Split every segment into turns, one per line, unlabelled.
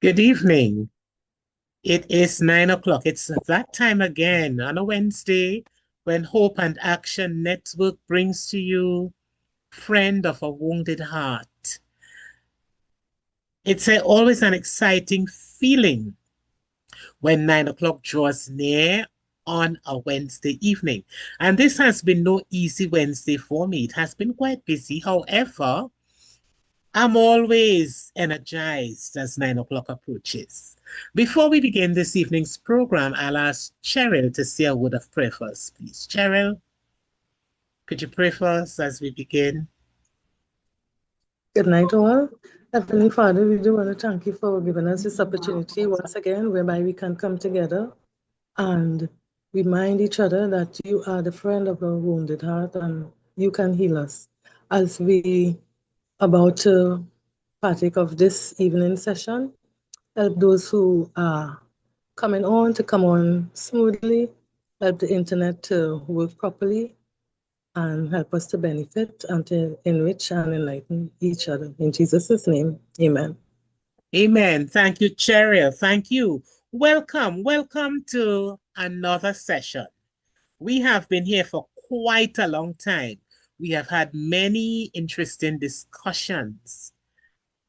Good evening. It is 9 o'clock. It's that time again on a Wednesday when Hope and Action Network brings to you Friend of a Wounded Heart. Always an exciting feeling when 9 o'clock draws near on a Wednesday evening. And this has been no easy Wednesday for me. It has been quite busy. However, I'm always energized as 9 o'clock approaches. Before we begin this evening's program, I'll ask Cheryl to say a word of prayer for us, please. Cheryl, could you pray for us as we begin?
Good night, all. Heavenly Father, we do want to thank you for giving us this opportunity once again, whereby we can come together and remind each other that you are the friend of our wounded heart and you can heal us. As we about to partake of this evening session, help those who are coming on to come on smoothly, help the internet to work properly, and help us to benefit and to enrich and enlighten each other. In Jesus' name, amen.
Amen. Thank you, Cheryl. Thank you. Welcome to another session. We have been here for quite a long time. We have had many interesting discussions.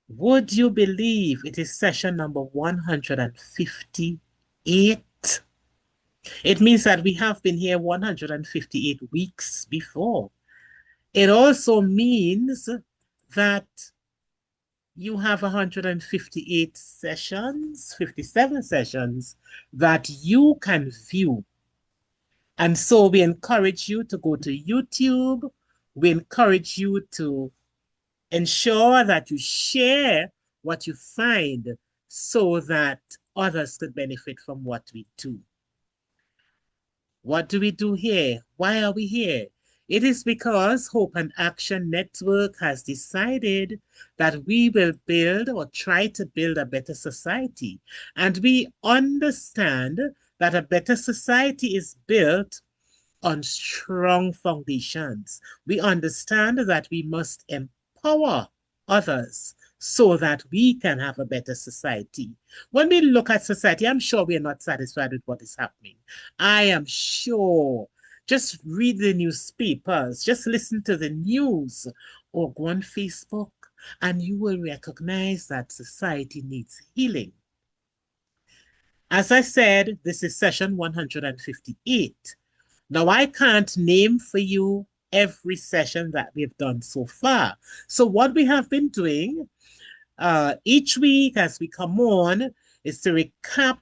Would you believe it is session number 158? It means that we have been here 158 weeks before. It also means that you have 158 sessions, 57 sessions that you can view. And so we encourage you to go to YouTube. We encourage you to ensure that you share what you find so that others could benefit from what we do. What do we do here? Why are we here? It is because Hope and Action Network has decided that we will build or try to build a better society. And we understand that a better society is built on strong foundations. We understand that we must empower others so that we can have a better society. When we look at society, I'm sure we are not satisfied with what is happening. I am sure. Just read the newspapers, just listen to the news, or go on Facebook, and you will recognize that society needs healing. As I said, this is session 158. Now, I can't name for you every session that we've done so far. So what we have been doing each week as we come on is to recap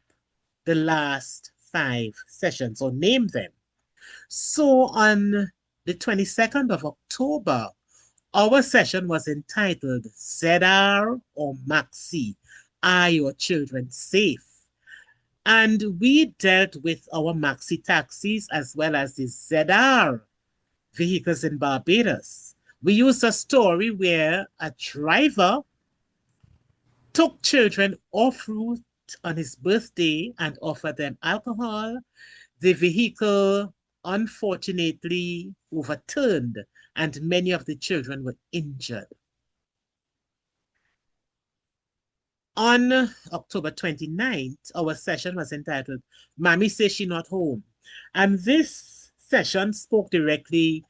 the last 5 sessions or name them. So on the 22nd of October, our session was entitled ZR or Maxi, Are Your Children Safe? And we dealt with our maxi taxis as well as the ZR vehicles in Barbados. We used a story where a driver took children off route on his birthday and offered them alcohol. The vehicle unfortunately overturned and many of the children were injured. On October 29th, our session was entitled Mommy Says She Not Home. And this session spoke directly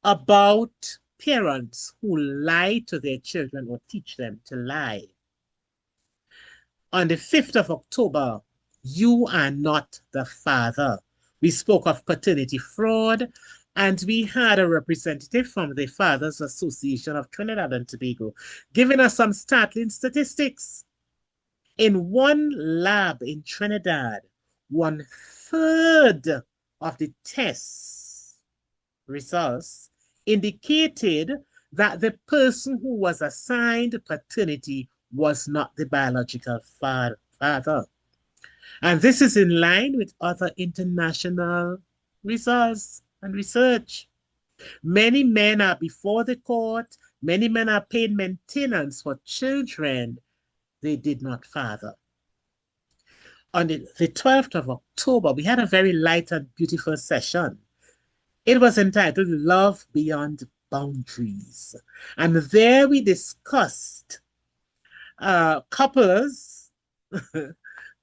about parents who lie to their children or teach them to lie. On the 5th of October, You Are Not the Father. We spoke of paternity fraud, and we had a representative from the Fathers Association of Trinidad and Tobago giving us some startling statistics. In one lab in Trinidad, 1/3 of the tests results indicated that the person who was assigned paternity was not the biological father. And this is in line with other international results and research. Many men are before the court. Many men are paying maintenance for children they did not father. On the 12th of October, we had a very light and beautiful session. It was entitled Love Beyond Boundaries. And there we discussed couples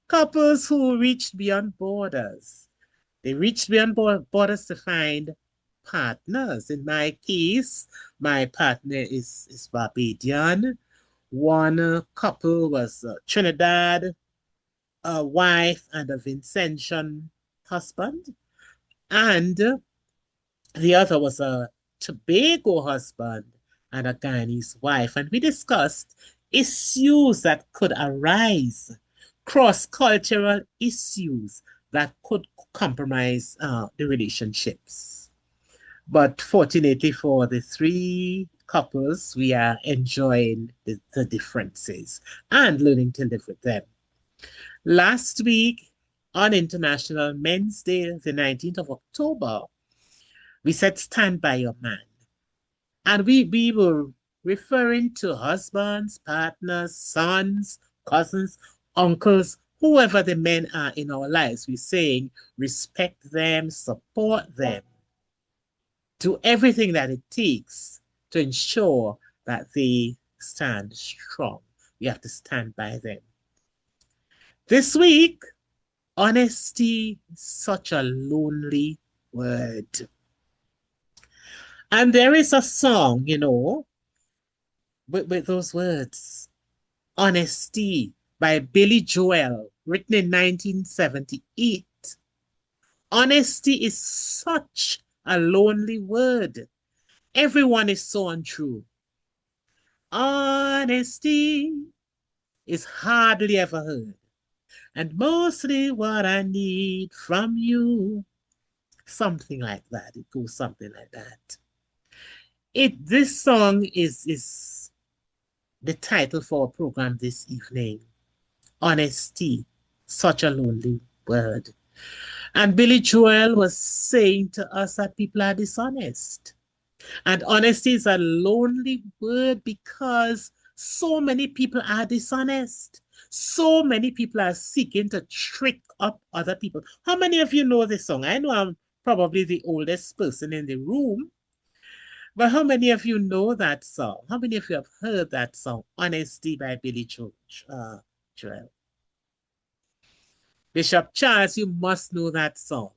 Couples who reached beyond borders. They reached beyond borders to find partners. In my case, my partner is Barbadian. One couple was Trinidad, a wife and a Vincentian husband. And the other was a Tobago husband and a Guyanese wife. And we discussed issues that could arise, cross-cultural issues that could compromise the relationships. But fortunately for the three couples, we are enjoying the differences and learning to live with them. Last week, on International Men's Day, the 19th of October, we said, stand by your man. And we were referring to husbands, partners, sons, cousins, uncles, whoever the men are in our lives. We're saying respect them, support them, do everything that it takes to ensure that they stand strong. We have to stand by them. This week, honesty is such a lonely word. And there is a song, with those words, Honesty by Billy Joel, written in 1978. Honesty is such a lonely word. Everyone is so untrue. Honesty is hardly ever heard. And mostly what I need from you. Something like that. It goes something like that. This song is the title for our program this evening. Honesty, such a lonely word. And Billy Joel was saying to us that people are dishonest. And honesty is a lonely word because so many people are dishonest. So many people are seeking to trick up other people. How many of you know this song? I know I'm probably the oldest person in the room, but how many of you know that song? How many of you have heard that song, Honesty by Billy Joel? Bishop Charles, you must know that song.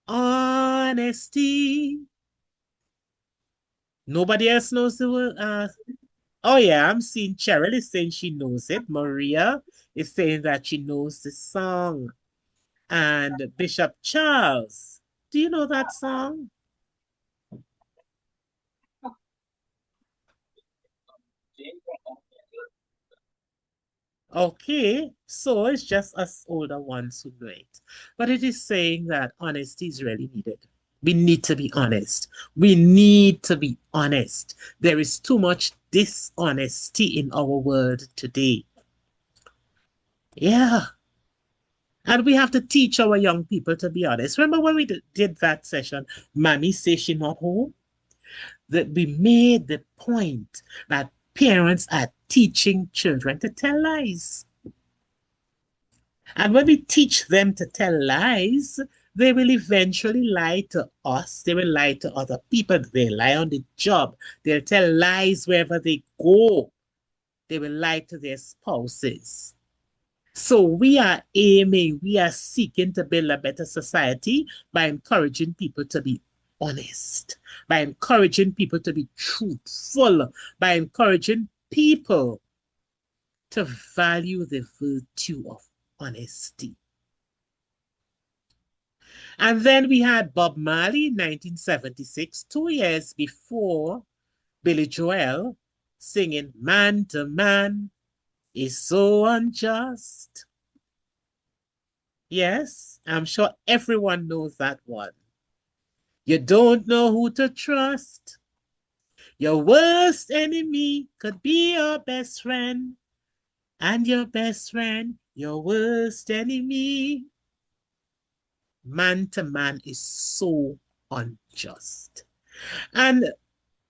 Honesty. Nobody else knows the word. Oh yeah, I'm seeing Cheryl is saying she knows it. Maria is saying that she knows the song. And Bishop Charles, do you know that song? Okay, so it's just us older ones who know it. But it is saying that honesty is really needed. We need to be honest. We need to be honest. There is too much dishonesty in our world today. Yeah. And we have to teach our young people to be honest. Remember when we did that session, Mommy says she's not home? That we made the point that parents are teaching children to tell lies. And when we teach them to tell lies, they will eventually lie to us. They will lie to other people. They lie on the job. They'll tell lies wherever they go. They will lie to their spouses. So we are seeking to build a better society by encouraging people to be honest, by encouraging people to be truthful, by encouraging people to value the virtue of honesty. And then we had Bob Marley in 1976, 2 years before Billy Joel, singing Man to Man is so unjust. Yes, I'm sure everyone knows that one. You don't know who to trust. Your worst enemy could be your best friend, and your best friend, your worst enemy. Man to man is so unjust. And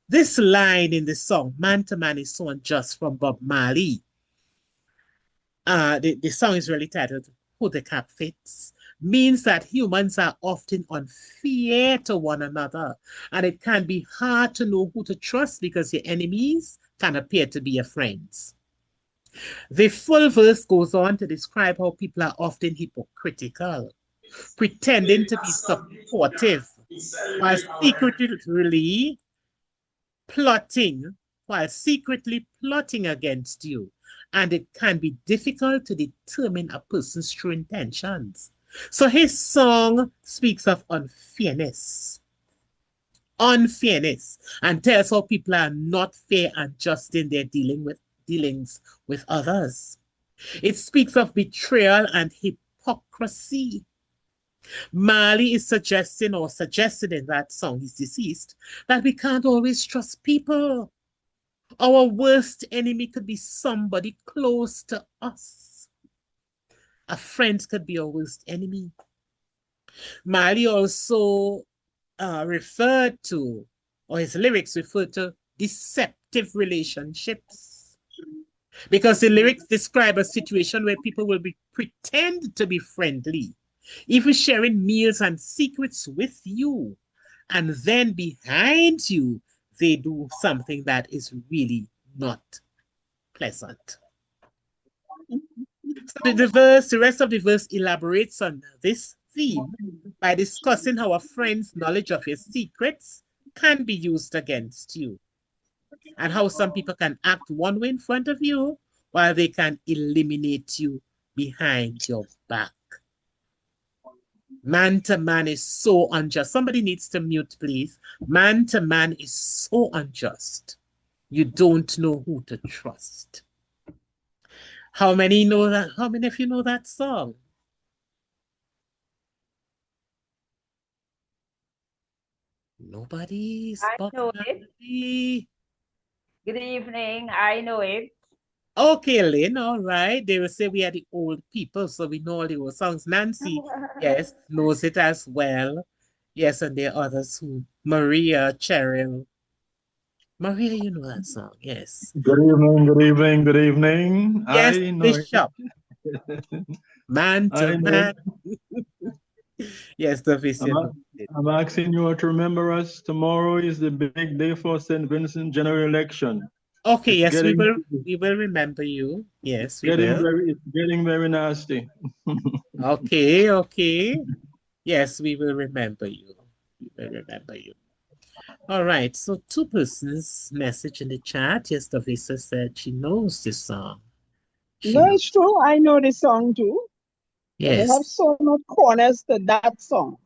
this line in the song, Man to Man is so unjust, from Bob Marley, the song is really titled Who the Cap Fits, means that humans are often unfair to one another. And it can be hard to know who to trust because your enemies can appear to be your friends. The full verse goes on to describe how people are often hypocritical, pretending to be supportive while secretly plotting, against you. And it can be difficult to determine a person's true intentions. So his song speaks of unfairness, and tells how people are not fair and just in their dealings with others. It speaks of betrayal and hypocrisy. Marley is suggesting in that song, he's deceased, that we can't always trust people. Our worst enemy could be somebody close to us. A friend could be our worst enemy. Marley also referred to, or his lyrics referred to, deceptive relationships. Because the lyrics describe a situation where people will pretend to be friendly, even sharing meals and secrets with you. And then behind you, they do something that is really not pleasant. So the rest of the verse elaborates on this theme by discussing how a friend's knowledge of your secrets can be used against you, and how some people can act one way in front of you while they can eliminate you behind your back. Man to man is so unjust. Somebody needs to mute, please. Man to man is so unjust. You don't know who to trust. How many know that? How many of you know that song? Nobody spoke.
I know it. Good evening. I know it.
Okay, Lynn, all right. They will say we are the old people, so we know all the old songs. Nancy, yes, knows it as well. Yes, and there are others who, Maria, Cheryl. Maria, you know that song, yes.
Good evening, good evening, good evening.
Yes,
I know
Bishop.
it.
Man to
I know
man.
it.
Yes, the Vision.
I'm asking you to remember us. Tomorrow is the big day for St. Vincent general election.
Okay,
It's
yes, we
getting
will remember you. Yes, we will.
it's getting very nasty.
Okay. Yes, we will remember you. We will remember you. All right, so two persons message in the chat. Yes, the Visa said she knows this song.
No, it's true. I know the song too. But they have
Yes.
so much corners to that song.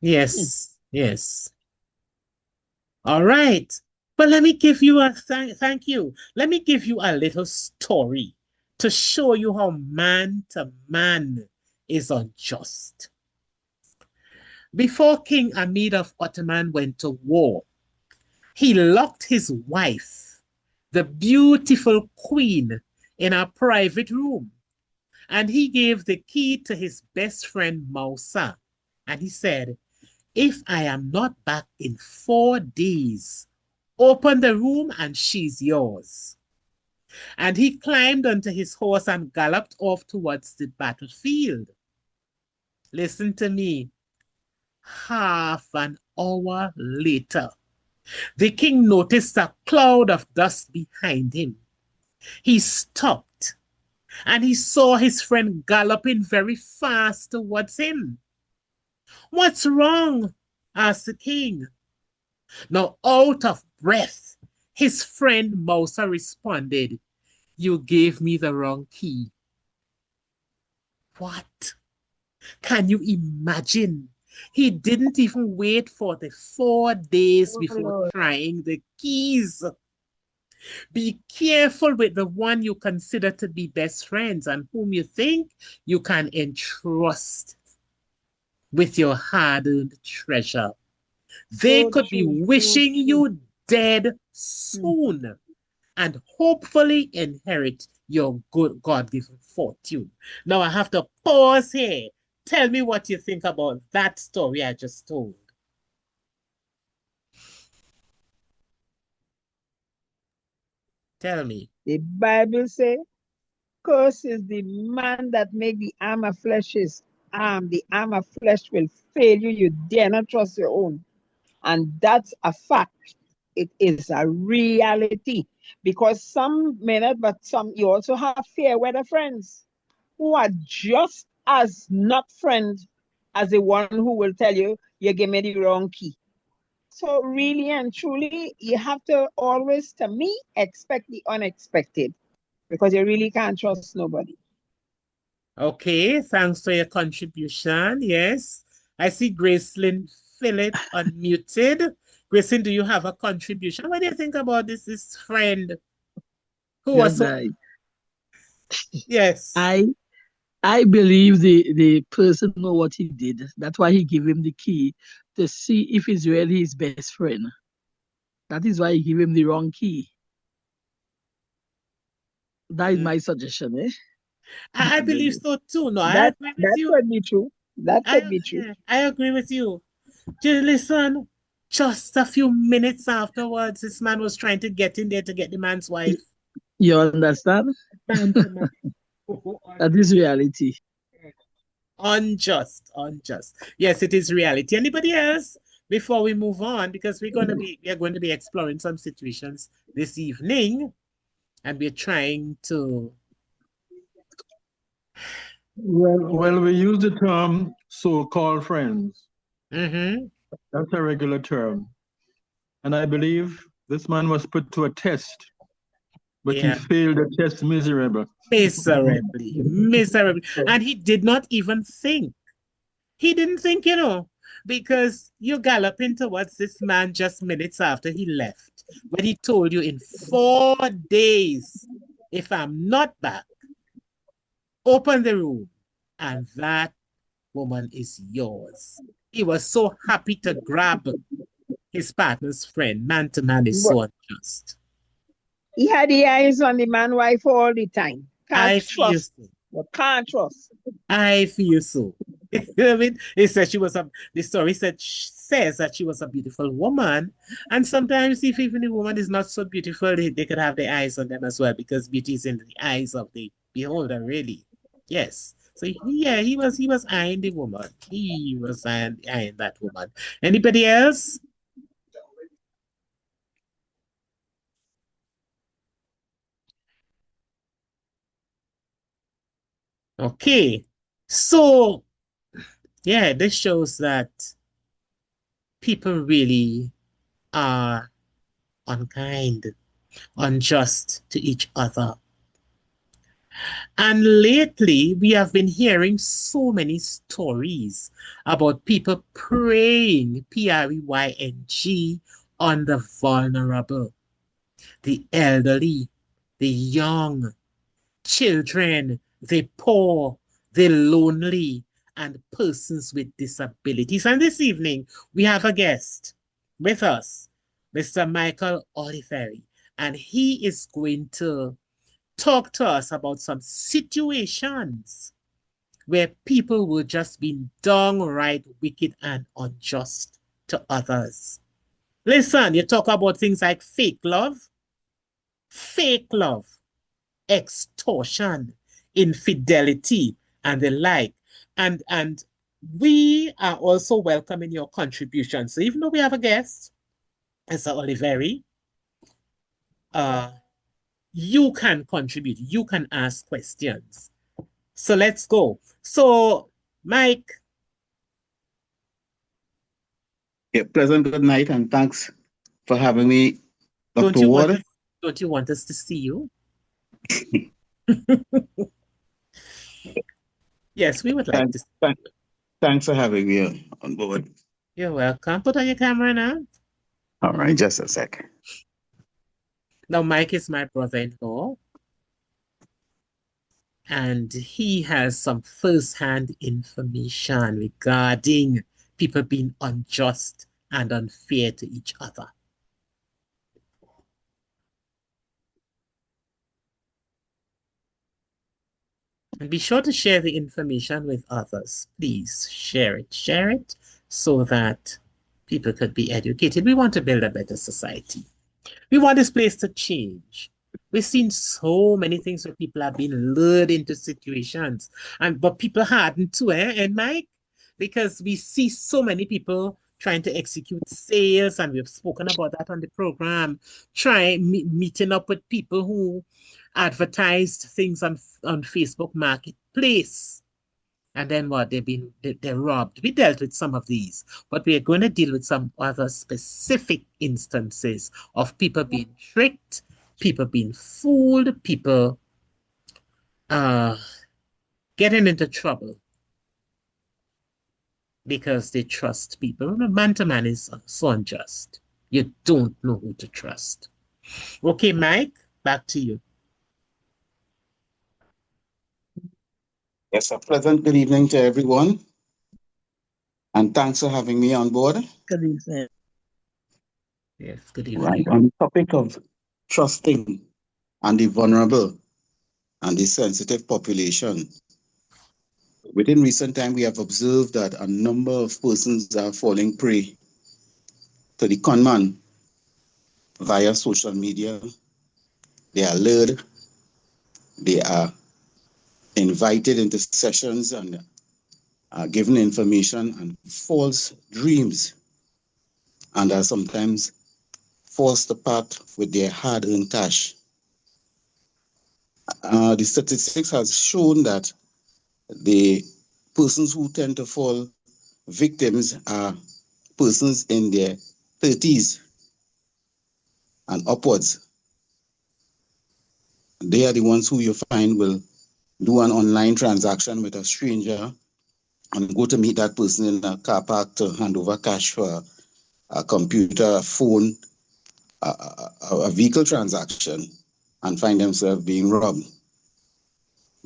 Yes. All right. But let me give you a thank you. Let me give you a little story to show you how man to man is unjust. Before King Hamid of Ottoman went to war, he locked his wife, the beautiful queen, in a private room, and he gave the key to his best friend Mausa, and he said, if I am not back in 4 days, open the room and she's yours. And he climbed onto his horse and galloped off towards the battlefield. Listen to me. Half an hour later, the king noticed a cloud of dust behind him. He stopped and he saw his friend galloping very fast towards him. What's wrong? Asked the king. Now, out of breath, his friend Mousa responded, you gave me the wrong key. What? Can you imagine? He didn't even wait for the 4 days before trying the keys. Be careful with the one you consider to be best friends and whom you think you can entrust with your hard-earned treasure. They could be wishing you dead soon and hopefully inherit your good God-given fortune. Now I have to pause here. Tell me what you think about that story I just told. Tell me.
The Bible says, curse is the man that make the arm of flesh his arm. The arm of flesh will fail you. You dare not trust your own. And that's a fact. it is a reality. Because some may not, but some, you also have fair weather friends who are just as not friends as the one who will tell you, you gave me the wrong key. So really and truly, you have to always, to me, expect the unexpected, because you really can't trust nobody.
Okay, thanks for your contribution. Yes, I see Gracelyn Phillip unmuted. Gracelyn, do you have a contribution? What do you think about this friend who was
Good
so...
night.
Yes.
I believe the person know what he did. That's why he gave him the key to see if he's really his best friend. That is why he gave him the wrong key. That is my suggestion, eh?
I believe so too. No, I
That
agree with you.
could be true. That could be true.
Yeah, I agree with you. Just listen, just a few minutes afterwards, this man was trying to get in there to get the man's wife.
You understand?
Man to man.
That is reality.
Unjust. Yes, it is reality. Anybody else before we move on? Because we are going to be exploring some situations this evening, and we're trying to...
Well, we use the term so-called friends.
Mm-hmm.
That's a regular term. And I believe this man was put to a test, but he failed the test miserably. Miserably.
And he did not even think. He didn't think, because you galloping towards this man just minutes after he left, when he told you in 4 days, if I'm not back, open the room, and that woman is yours. He was so happy to grab his partner's friend. Man to man is so unjust.
He had the eyes on the man wife all the time.
I feel so.
Can't trust.
I feel so. I mean, it said the story says that she was a beautiful woman. And sometimes if even the woman is not so beautiful, they could have their eyes on them as well, because beauty is in the eyes of the beholder, really. Yes. So yeah, he was eyeing the woman. He was eyeing that woman. Anybody else? Okay. So yeah, this shows that people really are unkind, unjust to each other. And lately, we have been hearing so many stories about people preying, P-R-E-Y-N-G, on the vulnerable, the elderly, the young, children, the poor, the lonely, and persons with disabilities. And this evening, we have a guest with us, Mr. Michael Oliveri, and he is going to talk to us about some situations where people were just being downright wicked and unjust to others. Listen, you talk about things like fake love, extortion, infidelity, and the like. And we are also welcoming your contributions. So even though we have a guest, Mr. Oliveri, you can contribute. You can ask questions. So let's go. So, Mike.
Yeah, pleasant good night, and thanks for having me, Dr. Ward.
Don't you want us to see you? Yes, we would like to see you.
Thanks for having me on board.
You're welcome. Put on your camera now.
All right, just a sec.
Now, Mike is my brother-in-law, and he has some first-hand information regarding people being unjust and unfair to each other. And be sure to share the information with others. Please share it so that people could be educated. We want to build a better society. We want this place to change. We've seen so many things where people have been lured into situations, but people harden too, and Mike, because we see so many people trying to execute sales, and we've spoken about that on the program, meeting up with people who advertised things on Facebook Marketplace. And then what? They're robbed. We dealt with some of these, but we are going to deal with some other specific instances of people being tricked, people being fooled, people getting into trouble because they trust people. Man to man is so unjust. You don't know who to trust. Okay, Mike, back to you.
Yes, a pleasant good evening to everyone. And thanks for having me on board.
Good evening.
Yes, good evening.
Right, on the topic of trusting and the vulnerable and the sensitive population. Within recent time, we have observed that a number of persons are falling prey to the conman via social media. They are lured, they are invited into sessions and are given information and false dreams, and are sometimes forced to part with their hard-earned cash. The statistics has shown that the persons who tend to fall victims are persons in their 30s and upwards. They are the ones who you find will do an online transaction with a stranger and go to meet that person in a car park to hand over cash for a computer, a phone, a vehicle transaction, and find themselves being robbed.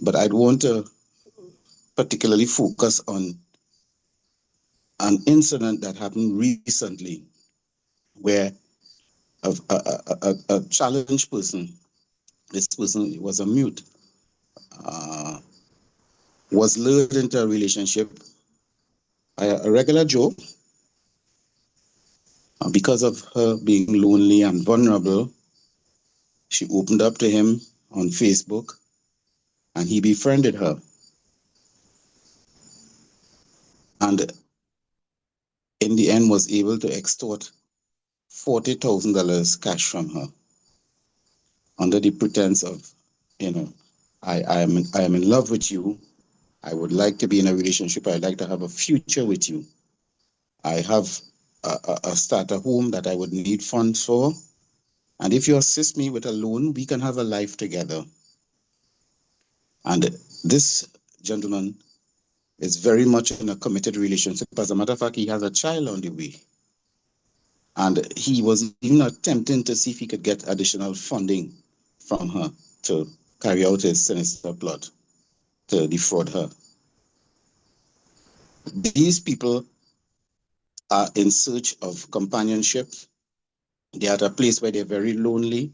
But I'd want to particularly focus on an incident that happened recently where a challenged person, this person was a mute, was lured into a relationship by a regular Joe. Because of her being lonely and vulnerable, she opened up to him on Facebook and he befriended her. And in the end was able to extort $40,000 cash from her under the pretense of, I am in love with you. I would like to be in a relationship. I'd like to have a future with you. I have a starter home that I would need funds for. And if you assist me with a loan, we can have a life together. And this gentleman is very much in a committed relationship. As a matter of fact, he has a child on the way. And he was even attempting to see if he could get additional funding from her to carry out his sinister plot to defraud her. These people are in search of companionship. They are at a place where they're very lonely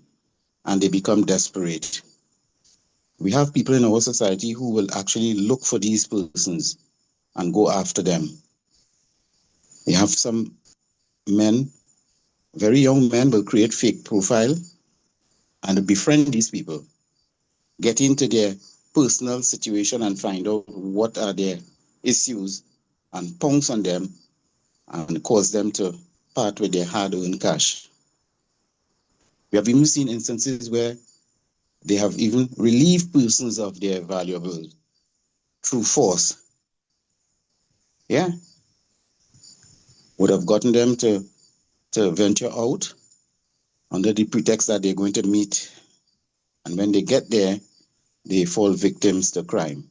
and they become desperate. We have people in our society who will actually look for these persons and go after them. We have some men, very young men, will create fake profile and befriend these people, get into their personal situation and find out what are their issues and pounce on them and cause them to part with their hard-earned cash. We have even seen instances where they have even relieved persons of their valuables through force. Yeah. Would have gotten them to venture out under the pretext that they're going to meet. And when they get there, they fall victims to crime.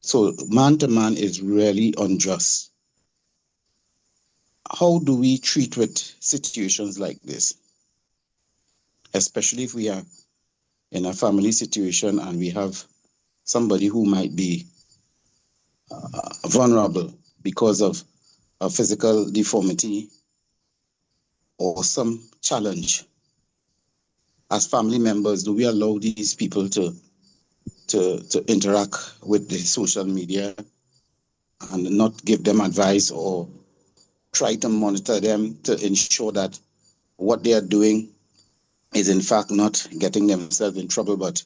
So man to man is really unjust. How do we treat with situations like this? Especially if we are in a family situation and we have somebody who might be vulnerable because of a physical deformity or some challenge. As family members, do we allow these people to interact with the social media and not give them advice or try to monitor them to ensure that what they are doing is in fact not getting themselves in trouble, but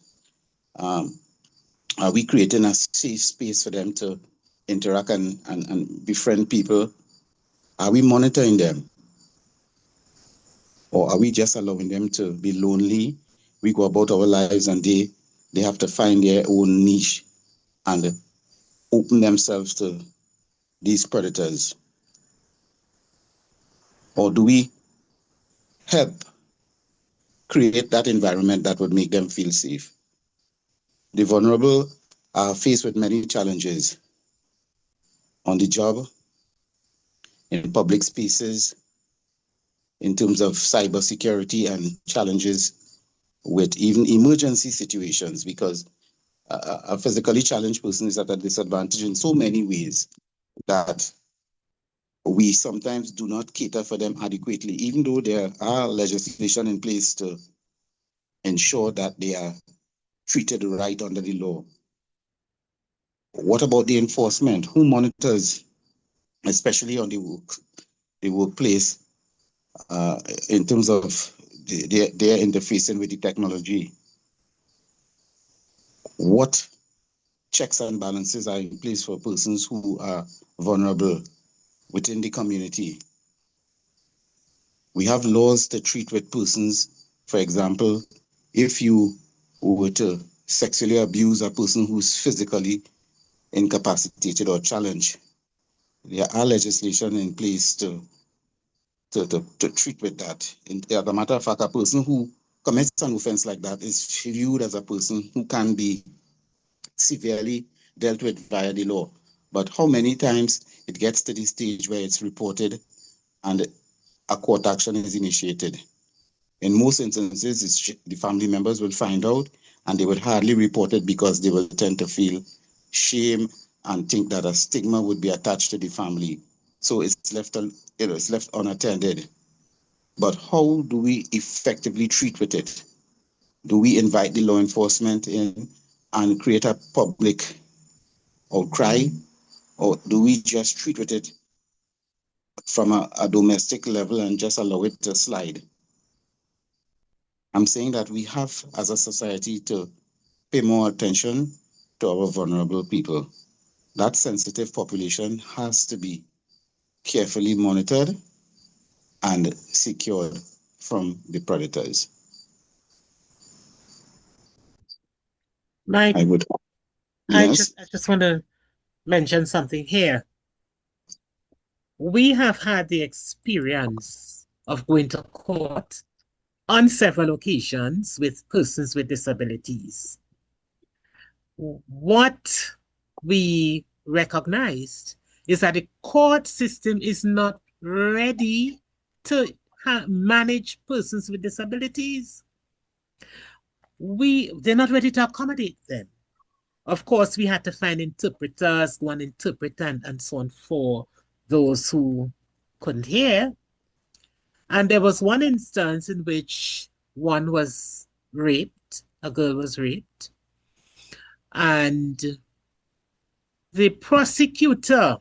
are we creating a safe space for them to interact and befriend people Are we monitoring them? Or are we just allowing them to be lonely? We go about our lives and they have to find their own niche and open themselves to these predators? Or do we help create that environment that would make them feel safe? The vulnerable are faced with many challenges on the job, in public spaces, in terms of cybersecurity, and challenges with even emergency situations, because a physically challenged person is at a disadvantage in so many ways that we sometimes do not cater for them adequately, even though there are legislation in place to ensure that they are treated right under the law. What about the enforcement? Who monitors, especially on the workplace, in terms of their interfacing with the technology? What checks and balances are in place for persons who are vulnerable within the community? We have laws to treat with persons. For example, if you were to sexually abuse a person who's physically incapacitated or challenged, there are legislation in place to treat with that. As a matter of fact, a person who commits an offense like that is viewed as a person who can be severely dealt with via the law. But how many times it gets to the stage where it's reported and a court action is initiated? In most instances, the family members will find out and they would hardly report it because they will tend to feel shame and think that a stigma would be attached to the family. So it's left unattended. But how do we effectively treat with it? Do we invite the law enforcement in and create a public outcry? Or do we just treat with it from a domestic level and just allow it to slide? I'm saying that we have, as a society, to pay more attention to our vulnerable people. That sensitive population has to be carefully monitored and secured from the predators.
Mike,
Yes.
I just want to mention something here. We have had the experience of going to court on several occasions with persons with disabilities. What we recognized is that the court system is not ready to manage persons with disabilities. They're not ready to accommodate them. Of course, we had to find interpreters, go and interpret and so on for those who couldn't hear. And there was one instance in which one was raped, a girl was raped, and the prosecutor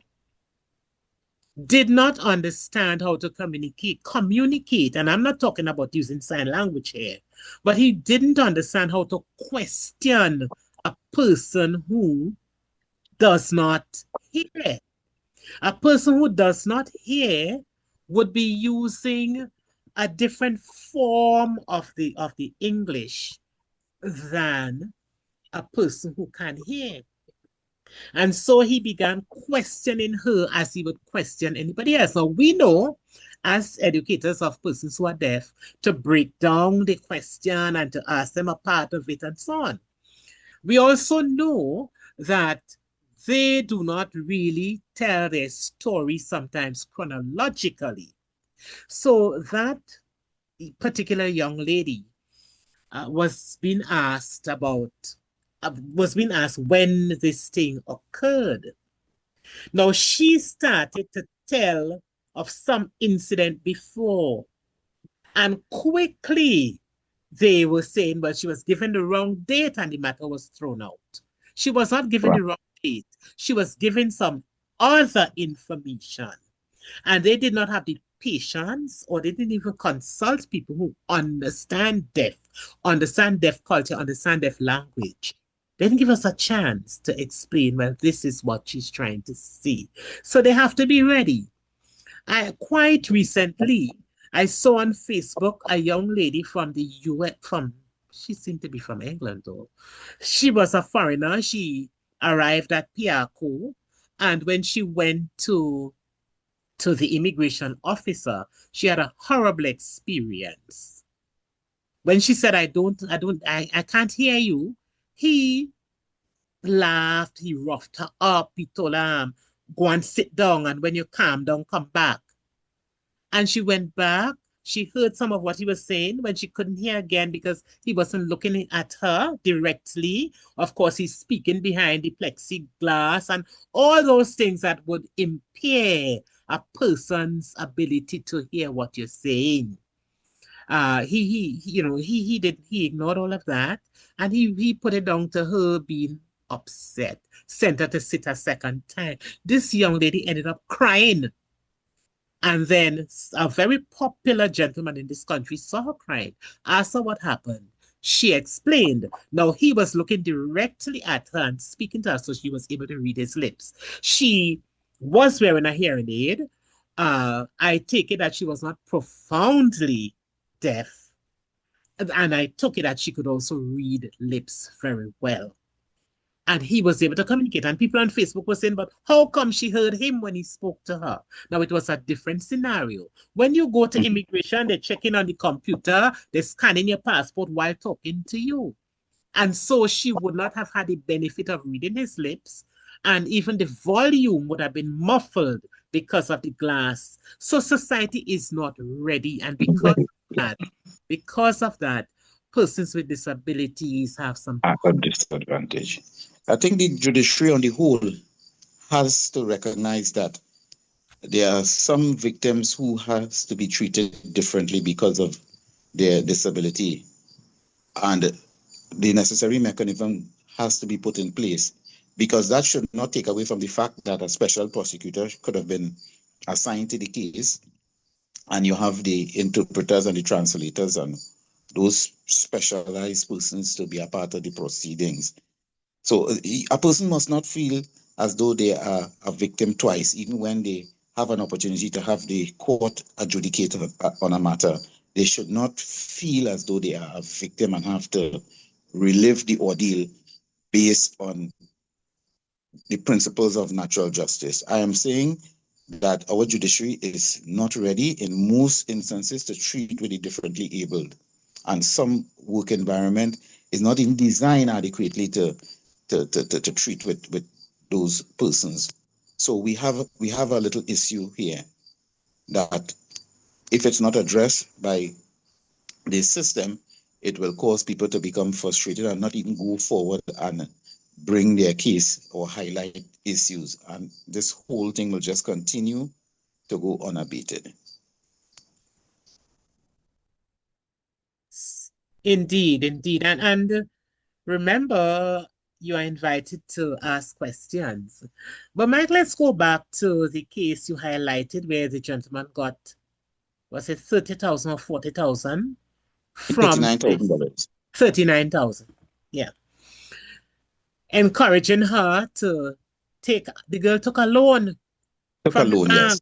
did not understand how to communicate, and I'm not talking about using sign language here, but he didn't understand how to question a person who does not hear. A person who does not hear would be using a different form of the English than a person who can hear. And so he began questioning her as he would question anybody else. Now we know, as educators of persons who are deaf, to break down the question and to ask them a part of it and so on. We also know that they do not really tell their story sometimes chronologically. So that particular young lady was being asked when this thing occurred. Now she started to tell of some incident before, and quickly they were saying, well, she was given the wrong date and the matter was thrown out. She was not given the wrong date. She was given some other information. And they did not have the patience, or they didn't even consult people who understand deaf culture, understand deaf language. They didn't give us a chance to explain, well, this is what she's trying to see. So they have to be ready. Quite recently, I saw on Facebook a young lady from the US, she seemed to be from England though. She was a foreigner. She arrived at Piaco, and when she went to the immigration officer, she had a horrible experience. When she said, I can't hear you, he laughed, he roughed her up, he told her, go and sit down, and when you calm down, come back. And she went back. She heard some of what he was saying when she couldn't hear again because he wasn't looking at her directly. Of course, he's speaking behind the plexiglass and all those things that would impair a person's ability to hear what you're saying. He ignored all of that, and he put it down to her being upset, sent her to sit a second time. This young lady ended up crying. And then a very popular gentleman in this country saw her crying, asked her what happened. She explained. Now, he was looking directly at her and speaking to her, so she was able to read his lips. She was wearing a hearing aid. I take it that she was not profoundly deaf. And I took it that she could also read lips very well. And he was able to communicate. And people on Facebook were saying, but how come she heard him when he spoke to her? Now, it was a different scenario. When you go to immigration, they're checking on the computer, they're scanning your passport while talking to you. And so she would not have had the benefit of reading his lips. And even the volume would have been muffled because of the glass. So society is not ready. And because of that, persons with disabilities have some
disadvantage. I think the judiciary on the whole has to recognize that there are some victims who has to be treated differently because of their disability, and the necessary mechanism has to be put in place, because that should not take away from the fact that a special prosecutor could have been assigned to the case, and you have the interpreters and the translators and those specialized persons to be a part of the proceedings. So a person must not feel as though they are a victim twice, even when they have an opportunity to have the court adjudicate on a matter. They should not feel as though they are a victim and have to relive the ordeal based on the principles of natural justice. I am saying that our judiciary is not ready in most instances to treat with the differently abled. And some work environment is not even designed adequately to treat with those persons. So we have a little issue here that if it's not addressed by the system, it will cause people to become frustrated and not even go forward and bring their case or highlight issues. And this whole thing will just continue to go unabated.
Indeed. And remember, you are invited to ask questions. But Mike, let's go back to the case you highlighted where the gentleman got, was it 30,000 or 40,000? From
$39,000.
39,000. Yeah. Encouraging her to the girl took a loan from the bank, yes,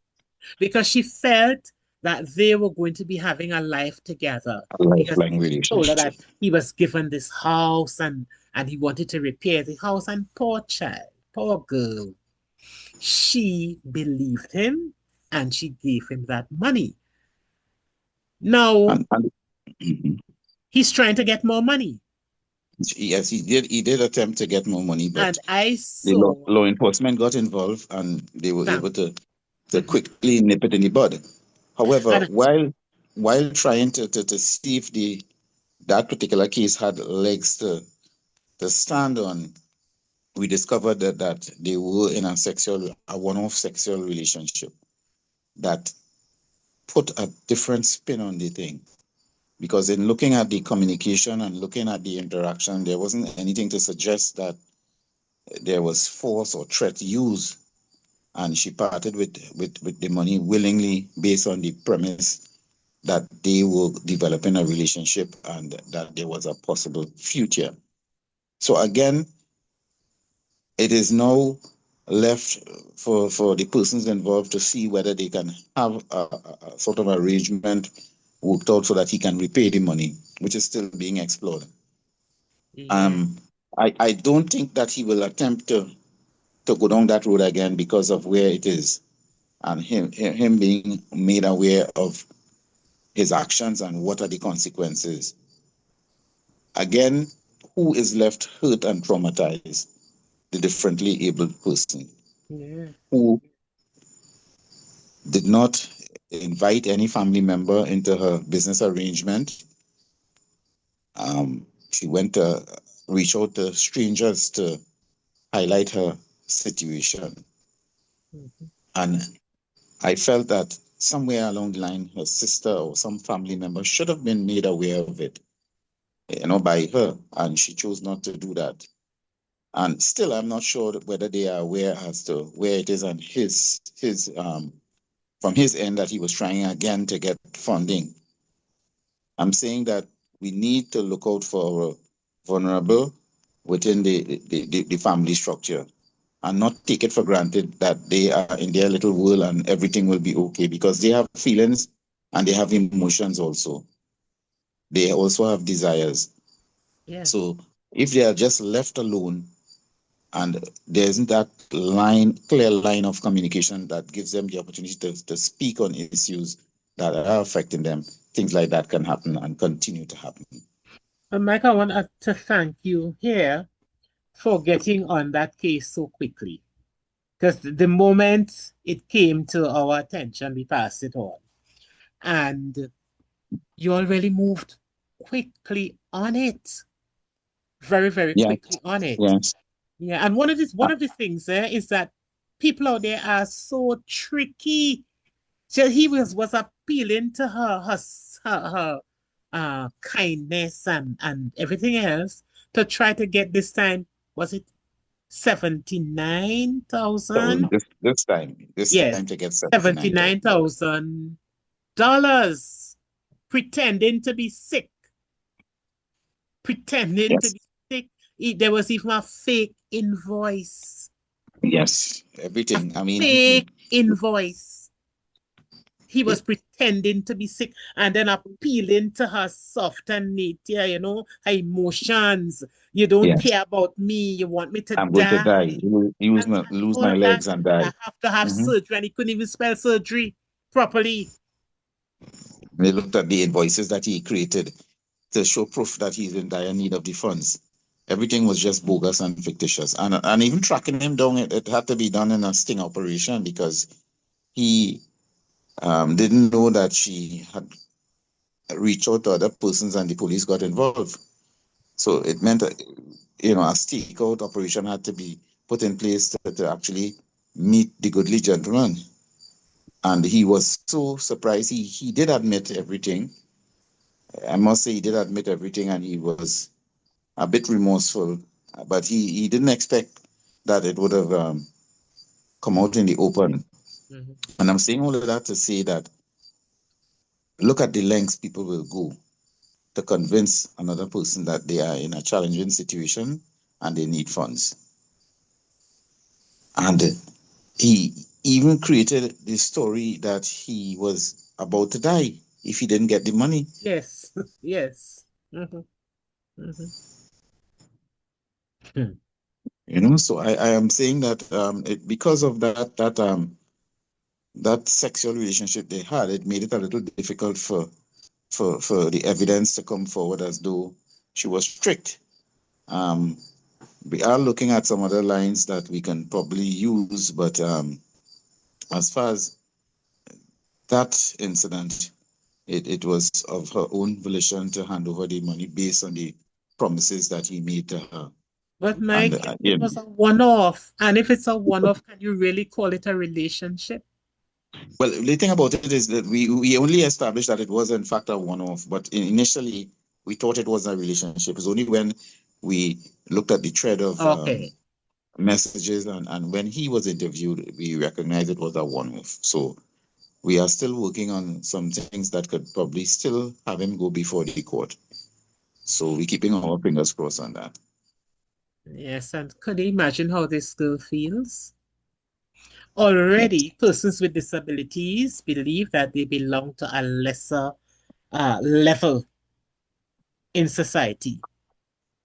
because she felt that they were going to be having a life together.
A lifelong relationship.
Told her that he was given this house and he wanted to repair the house, and poor child, poor girl, she believed him and she gave him that money. Now, he's trying to get more money.
Yes, he did attempt to get more money, but
the
law enforcement got involved and they were able to quickly nip it in the bud. However, while trying to see if that particular case had legs to stand on, we discovered that they were in a one-off sexual relationship that put a different spin on the thing. Because in looking at the communication and looking at the interaction, there wasn't anything to suggest that there was force or threat used. And she parted with the money willingly based on the premise that they were developing a relationship and that there was a possible future. So again, it is now left for the persons involved to see whether they can have a sort of arrangement worked out so that he can repay the money, which is still being explored.
Yeah.
I don't think that he will attempt to go down that road again because of where it is, and him being made aware of his actions and what are the consequences. Again, who is left hurt and traumatized? The differently abled person who did not invite any family member into her business arrangement. She went to reach out to strangers to highlight her situation. And I felt that somewhere along the line, her sister or some family member should have been made aware of it, by her, and she chose not to do that. And still, I'm not sure whether they are aware as to where it is and from his end that he was trying again to get funding. I'm saying that we need to look out for vulnerable within the family structure and not take it for granted that they are in their little world and everything will be okay, because they have feelings and they have emotions also. They also have desires.
Yes.
So if they are just left alone and there isn't that clear line of communication that gives them the opportunity to speak on issues that are affecting them, things like that can happen and continue to happen.
And Mike, I want to thank you here for getting on that case so quickly. Because the moment it came to our attention, we passed it on. And you already moved quickly on it. Very, very quickly on it.
Yes.
Yeah. And one of the things there is that people out there are so tricky. So he was appealing to her kindness and everything else to try to get this time, was it 79,000?
This time to get
$79,000, pretending to be sick. Pretending to be sick. There was even a fake invoice.
Yes, everything.
Fake invoice. He was pretending to be sick and then appealing to her soft and nature, her emotions. You don't care about me. You want me to die.
I'm going to die. Lose my legs and die.
I have to have surgery, and he couldn't even spell surgery properly.
They looked at the invoices that he created to show proof that he's in dire need of the funds. Everything was just bogus and fictitious. And even tracking him down, it had to be done in a sting operation because he didn't know that she had reached out to other persons and the police got involved. So it meant that, a stake-out operation had to be put in place to actually meet the goodly gentleman. And he was so surprised. He did admit everything. I must say he did admit everything, and he was a bit remorseful. But he didn't expect that it would have come out in the open.
Mm-hmm.
And I'm saying all of that to say that look at the lengths people will go to convince another person that they are in a challenging situation and they need funds. And he even created this story that he was about to die if he didn't get the money.
Yes, yes. Mm-hmm. Mm-hmm.
So I am saying that because of that sexual relationship they had, it made it a little difficult for the evidence to come forward as though she was tricked. We are looking at some other lines that we can probably use, but as far as that incident, it was of her own volition to hand over the money based on the promises that he made to her.
But Mike, it was a one-off. And if it's a one-off, can you really call it a relationship?
Well, the thing about it is that we only established that it was in fact a one-off, but initially we thought it was a relationship. It's only when we looked at the thread of messages and when he was interviewed, we recognized it was a one-off. So we are still working on some things that could probably still have him go before the court. So we're keeping our fingers crossed on that.
Yes, and could you imagine how this girl feels? Already, persons with disabilities believe that they belong to a lesser level in society.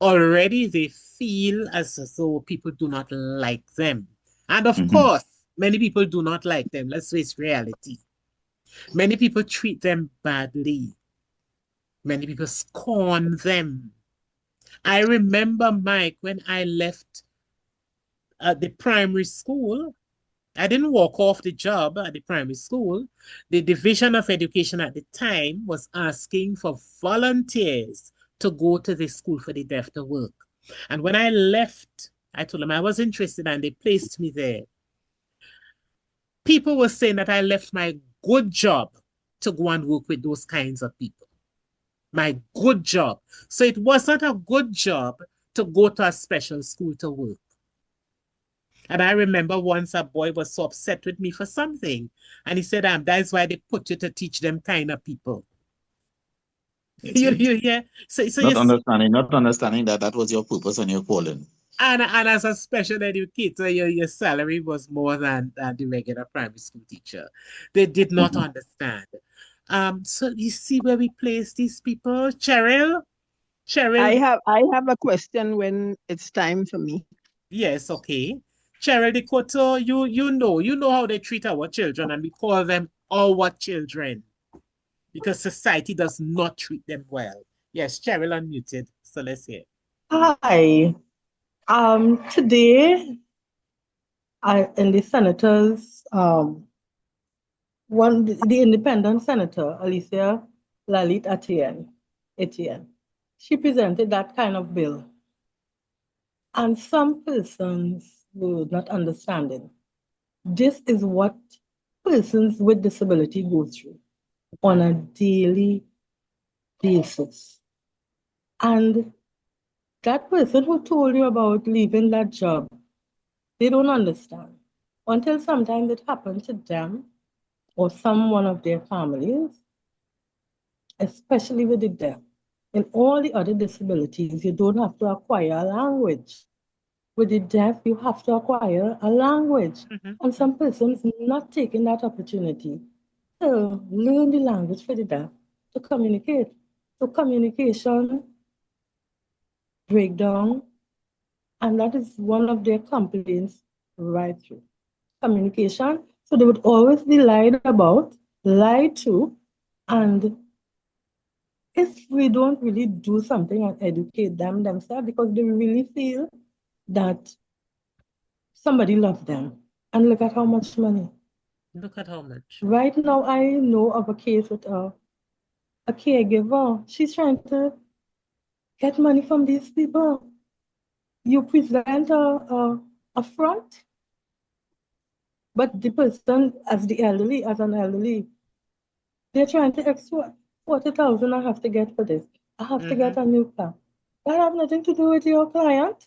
Already, they feel as though people do not like them. And of course, many people do not like them. Let's face reality. Many people treat them badly. Many people scorn them. I remember, Mike, when I left the primary school, I didn't walk off the job at the primary school. The Division of Education at the time was asking for volunteers to go to the school for the deaf to work. And when I left, I told them I was interested and they placed me there. People were saying that I left my good job to go and work with those kinds of people. My good job. So it wasn't a good job to go to a special school to work. And I remember once a boy was so upset with me for something. And he said, that's why they put you to teach them kind of people. Yeah. So
not understanding that that was your purpose and your calling.
And as a special educator, your salary was more than the regular primary school teacher. They did not understand. So you see where we place these people, Cheryl?
I have a question when it's time for me.
Yes, okay. Cheryl Decoto, you know how they treat our children, and we call them our children because society does not treat them well. Yes, Cheryl unmuted, so let's hear.
Hi. Today, in the senators, the independent senator, Alicia Lalit Etienne, she presented that kind of bill. And some persons were not understanding. This is what persons with disability go through on a daily basis. And that person who told you about leaving that job, they don't understand until sometimes it happened to them or someone of their families, especially with the deaf. In all the other disabilities, you don't have to acquire a language. With the deaf, you have to acquire a language. And some persons not taking that opportunity to learn the language for the deaf, to communicate. So communication breakdown, and that is one of their complaints right through. Communication, so they would always be lied about, lied to, and if we don't really do something and educate them themselves, because they really feel that somebody loves them. And look at how much money.
Look at how much.
Right now, I know of a case with a caregiver. She's trying to get money from these people. You present a front, but the person, as an elderly, they're trying to extract 40,000 I have to get for this. I have to get a new car. That have nothing to do with your client.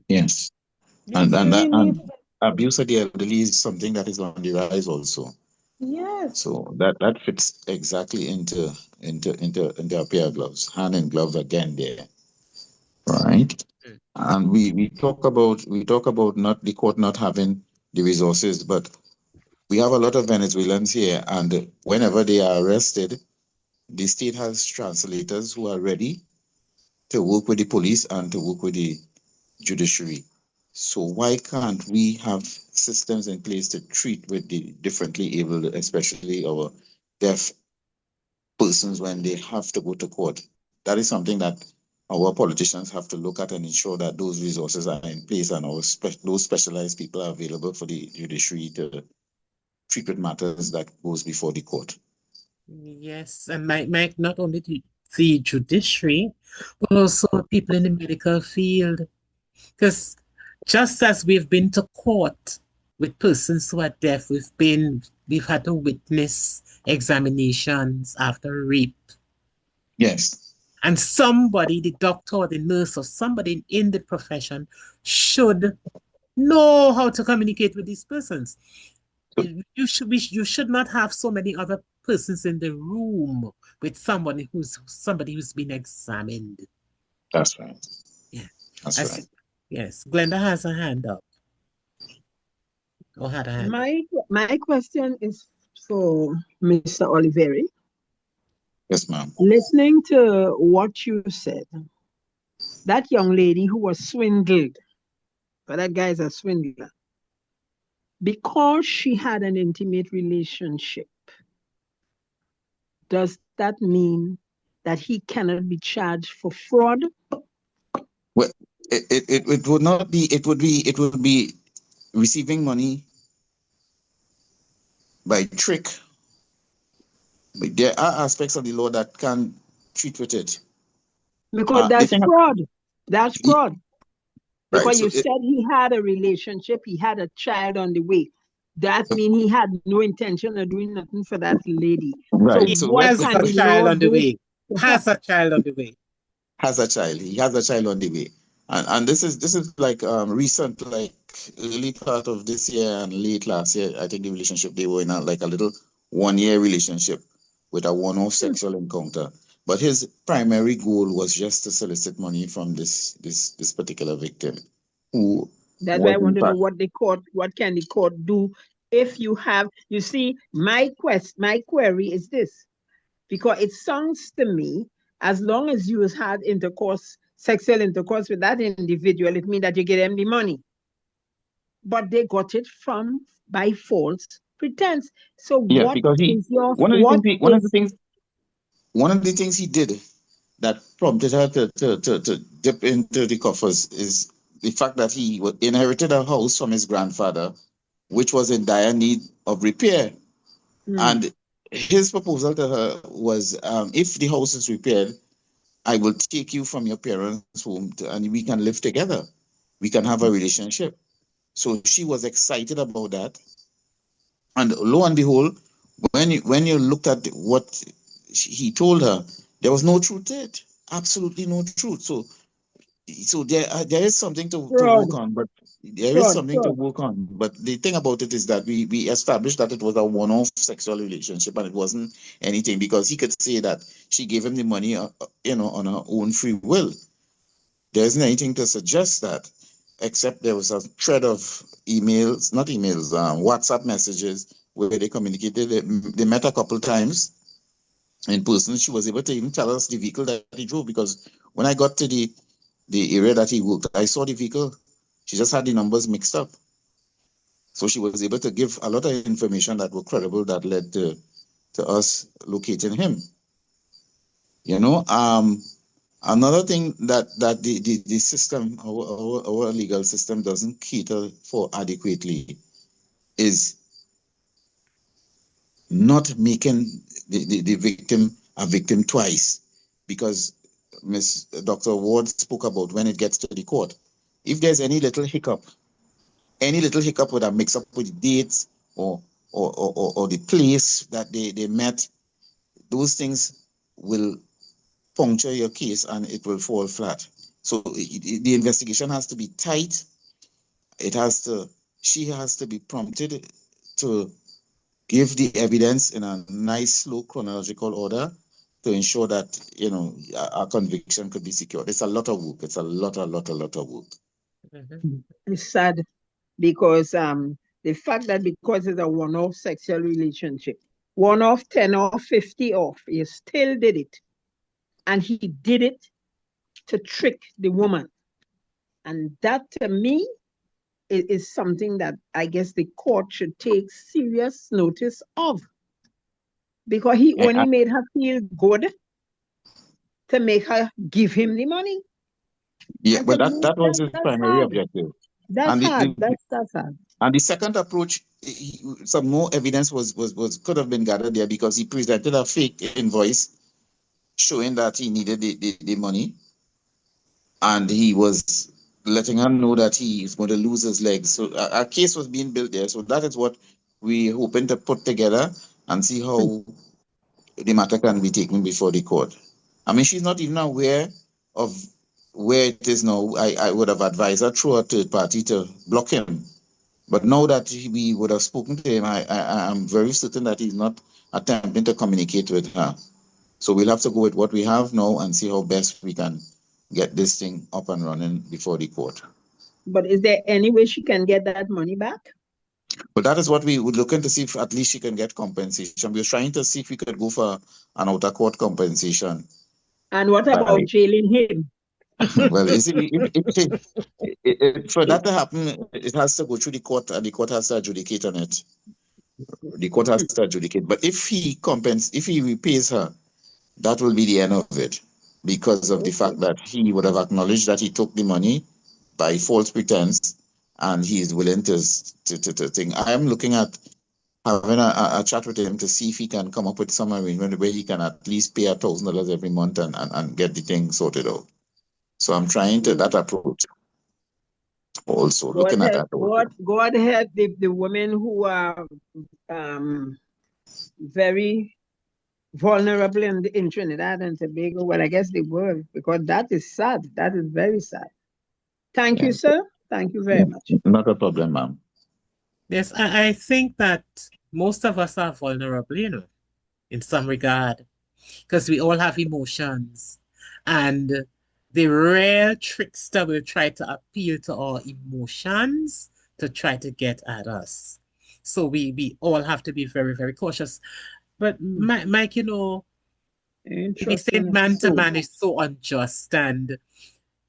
Yes. And abuse of the elderly is something that is on the rise also.
Yes.
So that fits exactly into a pair of gloves, hand in glove again there. Right. And we talk about not the court not having the resources, but we have a lot of Venezuelans here, and whenever they are arrested, the state has translators who are ready to work with the police and to work with the judiciary. So why can't we have systems in place to treat with the differently able, especially our deaf persons when they have to go to court? That is something that our politicians have to look at and ensure that those resources are in place and those specialized people are available for the judiciary to treat with matters that goes before the court.
Yes, and Mike, not only the judiciary, but also people in the medical field. Because just as we've been to court with persons who are deaf, we've had to witness examinations after rape.
Yes.
And somebody, the doctor or the nurse or somebody in the profession should know how to communicate with these persons. You should not have so many other persons in the room with somebody who's been examined.
That's right.
Yeah.
That's right.
Yes. Glenda has a hand up. or had a hand?
My question is for Mr. Oliveri.
Yes, ma'am.
Listening to what you said, that young lady who was swindled, but that guy is a swindler, because she had an intimate relationship, does that mean that he cannot be charged for fraud?
Well, it would not be. It would be receiving money by trick. But there are aspects of the law that can treat with it.
Because that's fraud. That's fraud. Because
right, so
you said he had a relationship, he had a child on the way. That means he had no intention of doing nothing for that lady.
Right.
So what
Has
can
a
the
child
law
on the
do?
way. Has a child on the way.
Has a child. He has a child on the way. And this is like recent, like early part of this year and late last year. I think the relationship, they were in a little 1 year relationship with a one-off sexual encounter. But his primary goal was just to solicit money from this particular victim.
That's why I want to know what can the court do if you have, you see, my query is this, because it sounds to me, as long as you had sexual intercourse with that individual, it means that you give them the money. But they got it by false pretense. So
yeah, because one of the things he did that prompted her to dip into the coffers is the fact that he inherited a house from his grandfather, which was in dire need of repair. And his proposal to her was, if the house is repaired, I will take you from your parents' home and we can live together. We can have a relationship. So she was excited about that. And lo and behold, when you looked at what he told her, there was no truth to it. Absolutely no truth. So there is something to work on, but But the thing about it is that we established that it was a one-off sexual relationship and it wasn't anything, because he could say that she gave him the money, on her own free will. There isn't anything to suggest that, except there was a thread of WhatsApp messages where they communicated. They met a couple times in person. She was able to even tell us the vehicle that he drove, because when I got to the area that he worked, I saw the vehicle. She just had the numbers mixed up. So she was able to give a lot of information that were credible, that led to us locating him. Another thing that the system, our legal system, doesn't cater for adequately is not making the victim a victim twice, because Dr. Ward spoke about when it gets to the court. If there's any little hiccup with a mix up with the dates or the place that they met, those things will puncture your case and it will fall flat. So the investigation has to be tight. She has to be prompted to give the evidence in a nice, slow chronological order to ensure that, a conviction could be secured. It's a lot of work. It's a lot of work.
It's sad because the fact that because it's a one-off sexual relationship, 1 off, 10 off, 50 off, he still did it. And he did it to trick the woman. And that, to me, is something that I guess the court should take serious notice of. Because he only made her feel good to make her give him the money.
Yeah, but that was his primary objective.
That's hard. That's hard.
And the second approach, some more evidence could have been gathered there, because he presented a fake invoice showing that he needed the money, and he was letting her know that he is going to lose his legs. So a case was being built there. So that is what we're hoping to put together and see how the matter can be taken before the court. I mean, she's not even aware of where it is now. I would have advised her through a third party to block him. But now that we would have spoken to him, I am very certain that he's not attempting to communicate with her. So we'll have to go with what we have now and see how best we can get this thing up and running before the court.
But is there any way she can get that money back?
But that is what we would look into, see if at least she can get compensation. We were trying to see if we could go for an outer court compensation.
And what about jailing him?
Well, you see, for that to happen, it has to go through the court, and the court has to adjudicate on it. The court has to adjudicate. But if he repays her, that will be the end of it, because of the fact that he would have acknowledged that he took the money by false pretense, and he is willing to think. I am looking at having a chat with him to see if he can come up with some arrangement where he can at least pay $1,000 every month and get the thing sorted out. So I'm trying to that approach. Also looking at that.
God help the women who are very vulnerable in Trinidad and Tobago. Well, I guess they were, because that is sad. That is very sad. Thank you, sir. Thank you very much.
Not a problem, ma'am.
Yes, I think that most of us are vulnerable, in some regard, because we all have emotions, and the real trickster will try to appeal to our emotions to try to get at us. So we all have to be very, very cautious. But Mike, we say man to man is so unjust. And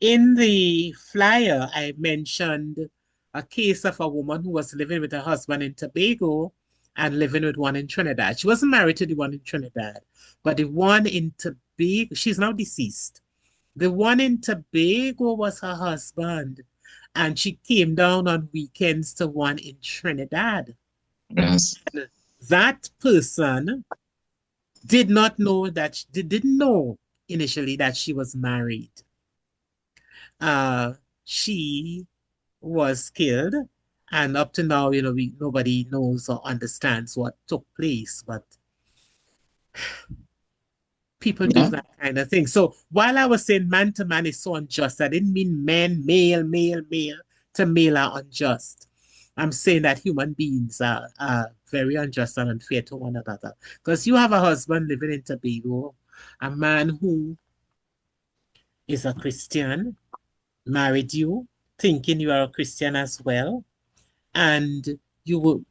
in the flyer, I mentioned a case of a woman who was living with her husband in Tobago and living with one in Trinidad. She wasn't married to the one in Trinidad, but the one in Tobago, she's now deceased. The one in Tobago was her husband, and she came down on weekends to one in Trinidad.
Yes.
And that person did not know that, didn't know initially that she was married. She was killed, and up to now, nobody knows or understands what took place, but people do that kind of thing. So while I was saying man to man is so unjust, I didn't mean male to male are unjust. I'm saying that human beings are very unjust and unfair to one another. Because you have a husband living in Tobago, a man who is a Christian, married you, thinking you are a Christian as well, and you would,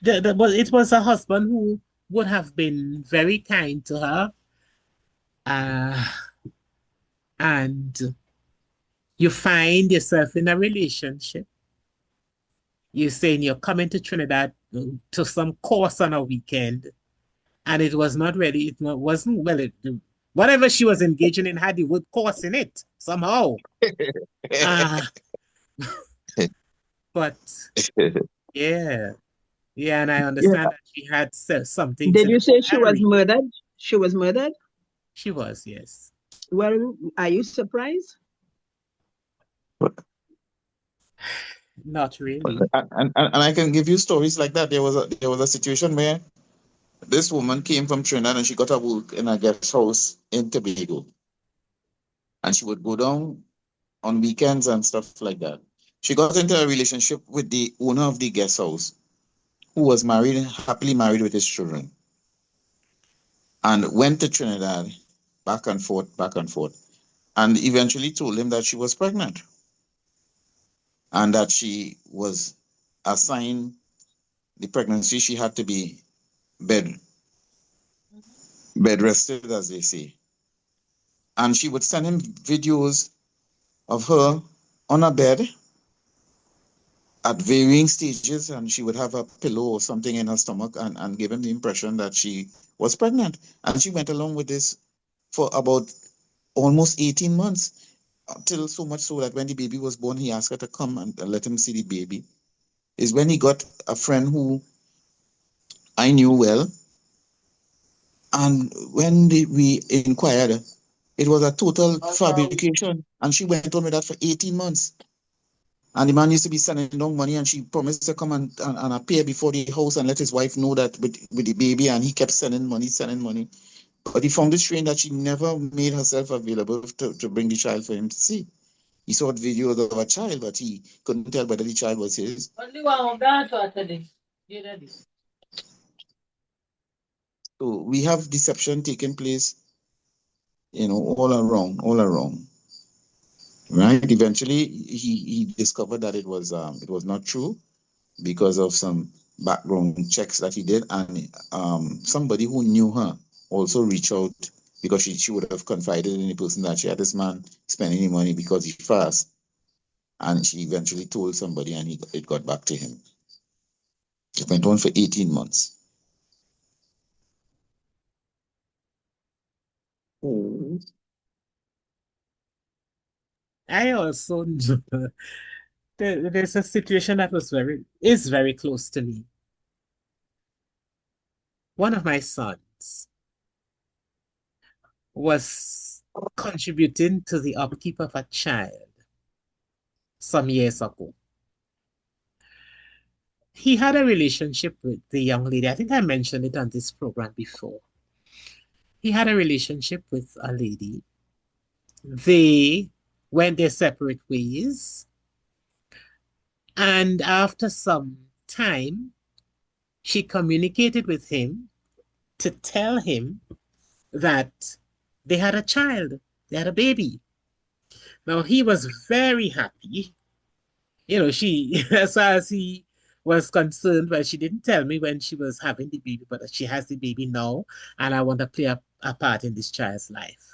it was a husband who would have been very kind to her, and you find yourself in a relationship. You're saying you're coming to Trinidad to some course on a weekend, and it was not really, whatever she was engaging in had the word course in it somehow. But yeah, and I understand that she had something.
Did you say she was murdered? She was murdered?
She was, yes.
Well, are you surprised?
Not really.
And I can give you stories like that. There was a situation where this woman came from Trinidad and she got a work in a guest house in Tobago. And she would go down on weekends and stuff like that. She got into a relationship with the owner of the guest house, who was happily married with his children, and went to Trinidad back and forth, and eventually told him that she was pregnant and that she was assigned the pregnancy. She had to be bed rested, as they say. And she would send him videos of her on a bed at varying stages, and she would have a pillow or something in her stomach and give him the impression that she was pregnant. And she went along with this for about almost 18 months, until so much so that when the baby was born, he asked her to come and let him see the baby. Is when he got a friend who I knew well, and when we inquired, it was a total fabrication, and she went on with that for 18 months. And the man used to be sending down money, and she promised to come and appear before the house and let his wife know that with the baby, and he kept sending money. But he found it strange that she never made herself available to bring the child for him to see. He saw videos of a child, but he couldn't tell whether the child was his. So we have deception taking place, all around. Right? Eventually, he discovered that it was not true, because of some background checks that he did, and somebody who knew her also reached out because she would have confided in the person that she had this man spending the money because he fast, and she eventually told somebody, and it got back to him. It went on for 18 months.
I also know there's a situation that is very close to me. One of my sons was contributing to the upkeep of a child some years ago. He had a relationship with the young lady. I think I mentioned it on this program before. He had a relationship with a lady. They went their separate ways. And after some time, she communicated with him to tell him that they had a child, they had a baby. Now, he was very happy. You know, she, as far as he was concerned, well, she didn't tell me when she was having the baby, but she has the baby now, and I want to play a part in this child's life.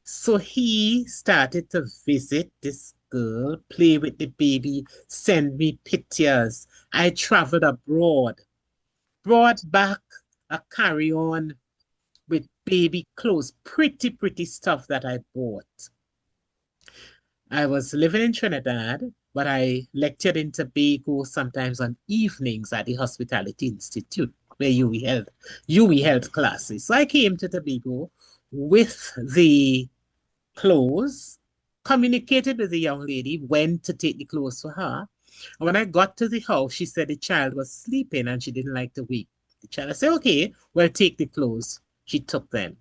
So he started to visit this girl, play with the baby, send me pictures. I traveled abroad, brought back a carry-on with baby clothes, pretty stuff that I bought. I was living in Trinidad, but I lectured in Tobago sometimes on evenings at the Hospitality Institute, where UE held classes. So I came to Tobago with the clothes, communicated with the young lady, went to take the clothes for her. And when I got to the house, she said the child was sleeping and she didn't like to wake the child. I said, okay, well, take the clothes. She took them.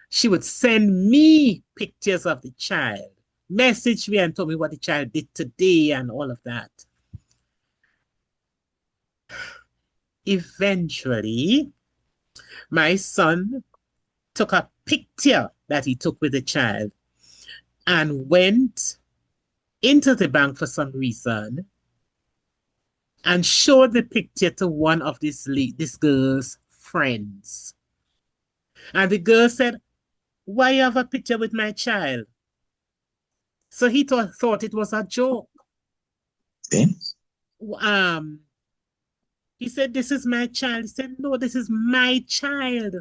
She would send me pictures of the child, message me and told me what the child did today and all of that. Eventually, my son took a picture that he took with the child and went into the bank for some reason and showed the picture to one of this girl's friends. And the girl said, why you have a picture with my child? So he thought it was a joke.
Okay.
He said, this is my child. He said, no, this is my child.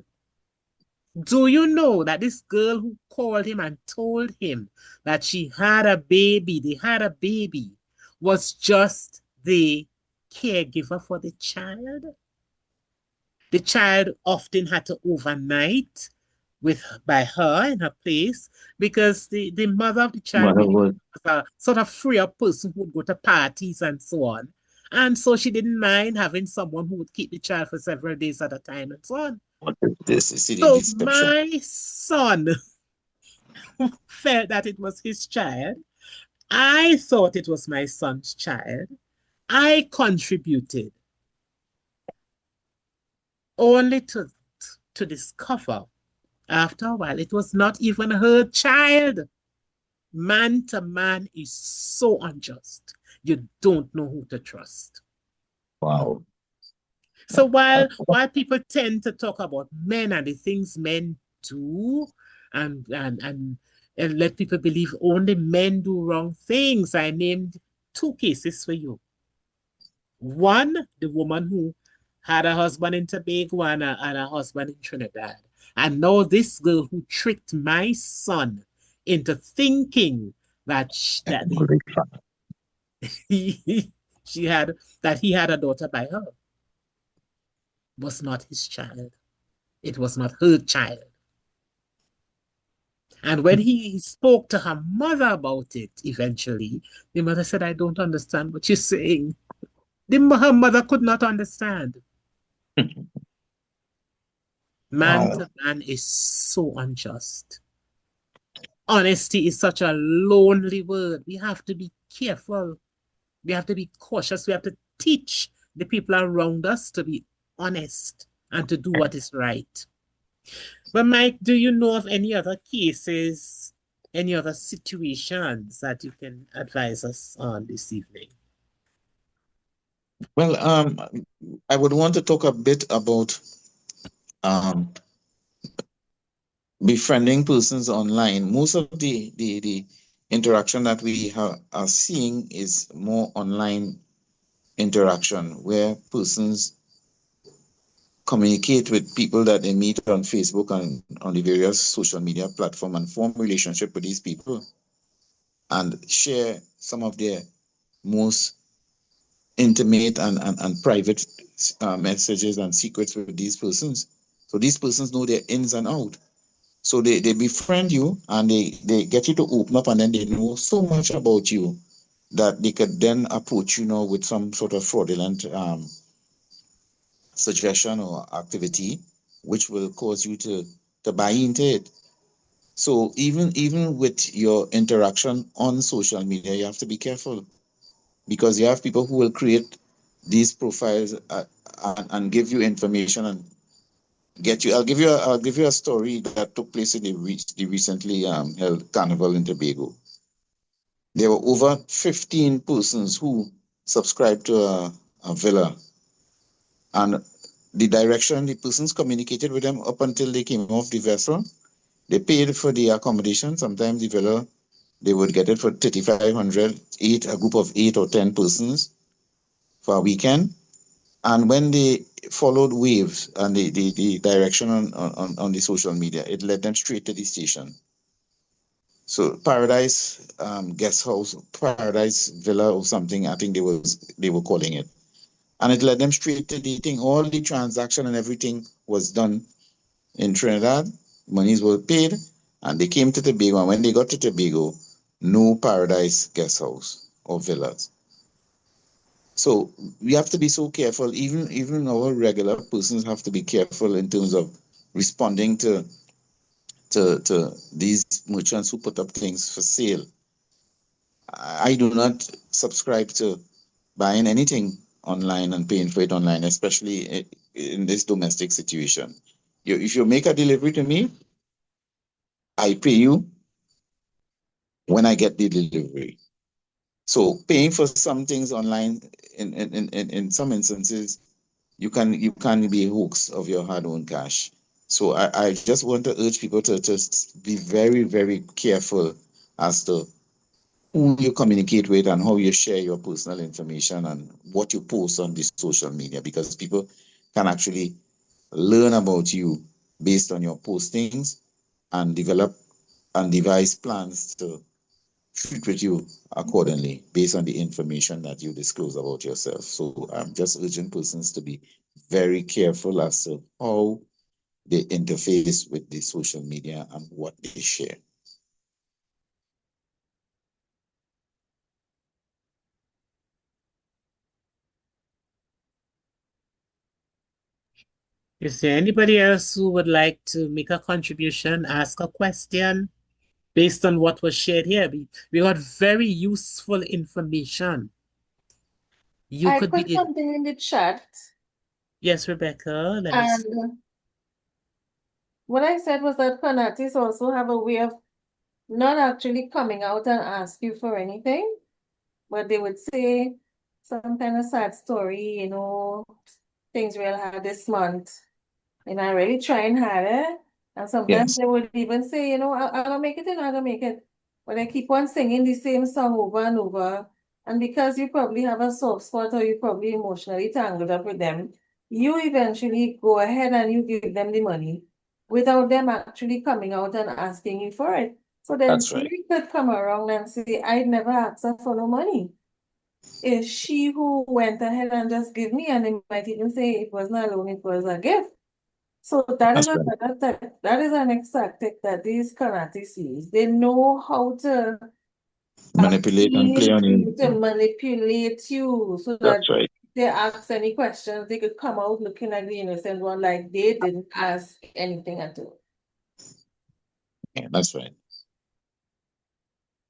Do you know that this girl who called him and told him that she had a baby, they had a baby, was just the caregiver for the child? The child often had to overnight by her in her place because the mother of the child was a sort of freer person who would go to parties and so on. And so she didn't mind having someone who would keep the child for several days at a time and so on. So my son felt that it was his child. I thought it was my son's child. I contributed only to discover after a while it was not even her child. Man to man is so unjust. You don't know who to trust.
Wow.
So while people tend to talk about men and the things men do and let people believe only men do wrong things, I named two cases for you. One, the woman who had a husband in Tobago and a husband in Trinidad. And now this girl who tricked my son into thinking that he had a daughter by her was not his child. It was not her child. And when he spoke to her mother about it, eventually, the mother said, I don't understand what you're saying. Her mother could not understand. Man to man is so unjust. Honesty is such a lonely word. We have to be careful. We have to be cautious. We have to teach the people around us to be honest and to do what is right. But Mike, do you know of any other cases, any other situations that you can advise us on this evening?
Well, I would want to talk a bit about befriending persons online. Most of the interaction that we are seeing is more online interaction, where persons communicate with people that they meet on Facebook and on the various social media platform and form relationship with these people and share some of their most intimate and private messages and secrets with these persons. So these persons know their ins and out. So they befriend you and they get you to open up, and then they know so much about you that they could then approach you now with some sort of fraudulent suggestion or activity, which will cause you to buy into it. So even with your interaction on social media, you have to be careful, because you have people who will create these profiles and give you information and get you. I'll give you a story that took place in the recently held carnival in Tobago. There were over 15 persons who subscribed to a villa, and the direction the persons communicated with them up until they came off the vessel. They paid for the accommodation. Sometimes the villa, they would get it for 3,500, a group of 8 or 10 persons for a weekend. And when they followed waves and the direction on the social media, it led them straight to the station. So Paradise Guest House, Paradise Villa or something, I think they were calling it. And it led them straight to the thing. All the transaction and everything was done in Trinidad. Monies were paid, and they came to Tobago. And when they got to Tobago, no Paradise Guest House or villas. So we have to be so careful. Even our regular persons have to be careful in terms of responding to these merchants who put up things for sale. I do not subscribe to buying anything online and paying for it online, especially in this domestic situation. If you make a delivery to me, I pay you when I get the delivery. So paying for some things online, in some instances, you can be hooks of your hard-earned cash. So I just want to urge people to just be very, very careful as to who you communicate with and how you share your personal information and what you post on the social media, because people can actually learn about you based on your postings and develop and devise plans to treat with you accordingly based on the information that you disclose about yourself. So I'm just urging persons to be very careful as to how they interface with the social media and what they share.
Is there anybody else who would like to make a contribution, ask a question based on what was shared here? We got very useful information.
I put something in the chat.
Yes, Rebecca.
And what I said was that fanatis also have a way of not actually coming out and ask you for anything, but they would say some kind of sad story, things real hard this month. And I really trying harder. And sometimes they would even say, I'm gonna make it and I'm gonna make it. But I keep on singing the same song over and over. And because you probably have a soft spot or you probably emotionally tangled up with them, you eventually go ahead and you give them the money without them actually coming out and asking you for it. So then she could come around and say, I'd never asked her for no money. It's she who went ahead and just give me, and they might even say it wasn't a loan, it was a gift. So that is that is an tactic that these Kanatis use. They know how to
manipulate and play on you.
To manipulate you so that if they ask any questions, they could come out looking like the innocent one, like they didn't ask anything at all.
Yeah, that's right.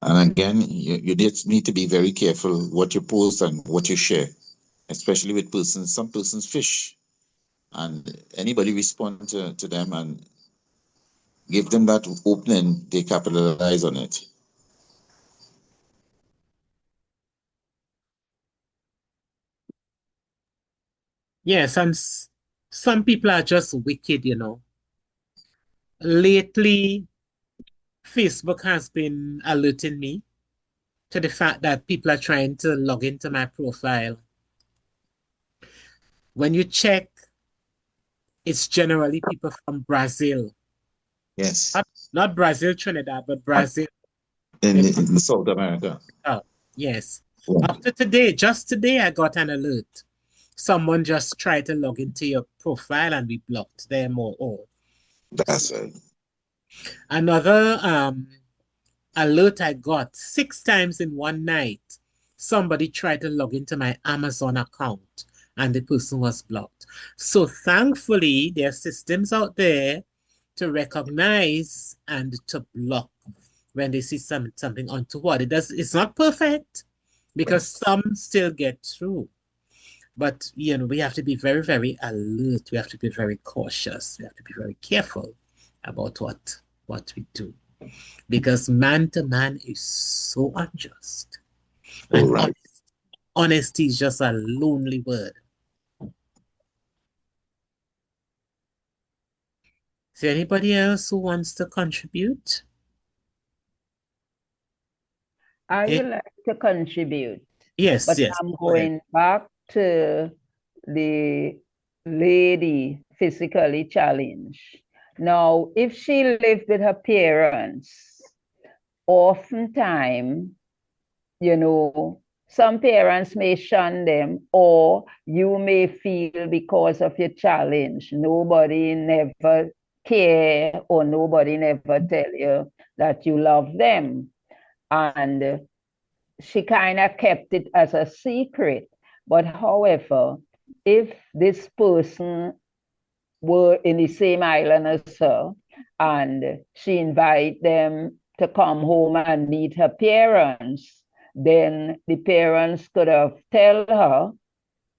And again, you just need to be very careful what you post and what you share, especially with persons. Some persons fish, and anybody respond to them and give them that opening, they capitalize on it.
Yes, and some people are just wicked, you know. Lately, Facebook has been alerting me to the fact that people are trying to log into my profile. When you check, it's generally people from Brazil.
Yes.
Not Brazil, Trinidad, but Brazil.
In South America.
Oh, yes.
Yeah.
Up to today, just today, I got an alert. Someone just tried to log into your profile and we blocked them or all.
That's right.
Another alert I got 6 times in one night. Somebody tried to log into my Amazon account and the person was blocked. So thankfully, there are systems out there to recognize and to block when they see something untoward. It's not perfect because some still get through. But you know, we have to be very, very alert. We have to be very cautious. We have to be very careful about what we do. Because man to man is so unjust. And
right.
honesty is just a lonely word. Is there anybody else who wants to contribute?
I would like to contribute.
Yes,
but
yes.
I'm going back to the lady physically challenged. Now, if she lived with her parents, oftentimes, you know, some parents may shun them, or you may feel because of your challenge, nobody never care or nobody never tell you that you love them. And she kind of kept it as a secret. But however, if this person were in the same island as her and she invite them to come home and meet her parents, then the parents could have tell her,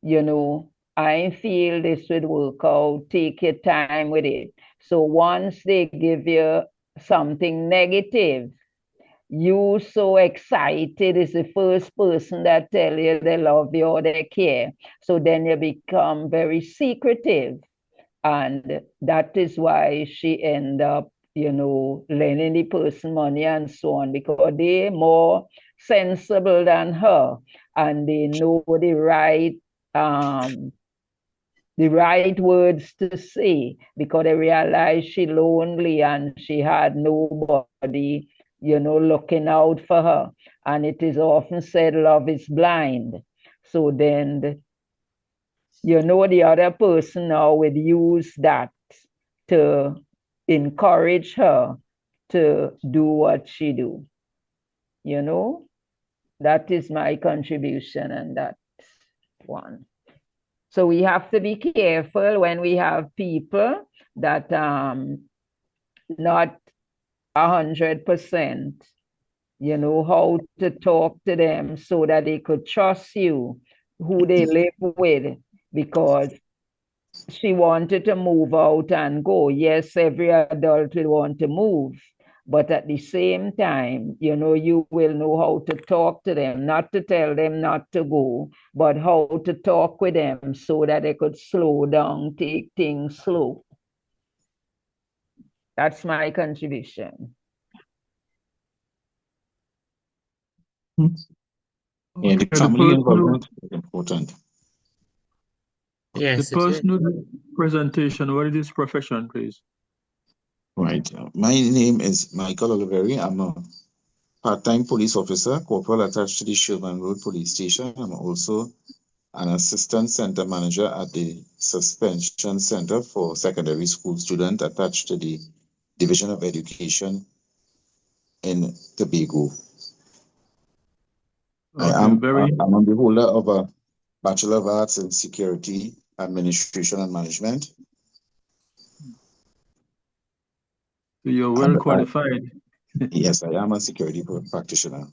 you know, I feel this would work out, take your time with it. So once they give you something negative, you so excited is the first person that tell you they love you or they care. So then you become very secretive. And that is why she end up, you know, lending the person money and so on, because they're more sensible than her and they know the right words to say, because they realize she lonely and she had nobody, you know, looking out for her. And it is often said love is blind. So then, you know, the other person now would use that to encourage her to do what she do. You know, that is my contribution on that one. So we have to be careful when we have people that not 100%, you know, how to talk to them so that they could trust you, who they live with, because she wanted to move out and go. Yes, every adult will want to move, but at the same time, you know, you will know how to talk to them, not to tell them not to go, but how to talk with them so that they could slow down, take things slow. That's my contribution.
Yeah, the family involvement is important.
Yes,
the person who did the presentation, what is his profession, please?
Right. My name is Michael Oliveri. I'm a part-time police officer, corporal attached to the Sherman Road Police Station. I'm also an assistant center manager at the Suspension Center for Secondary School Students attached to the Division of Education in Tobago.
Okay,
I'm the holder of a Bachelor of Arts in Security, Administration and Management.
So you're well qualified.
Yes, I am a security practitioner.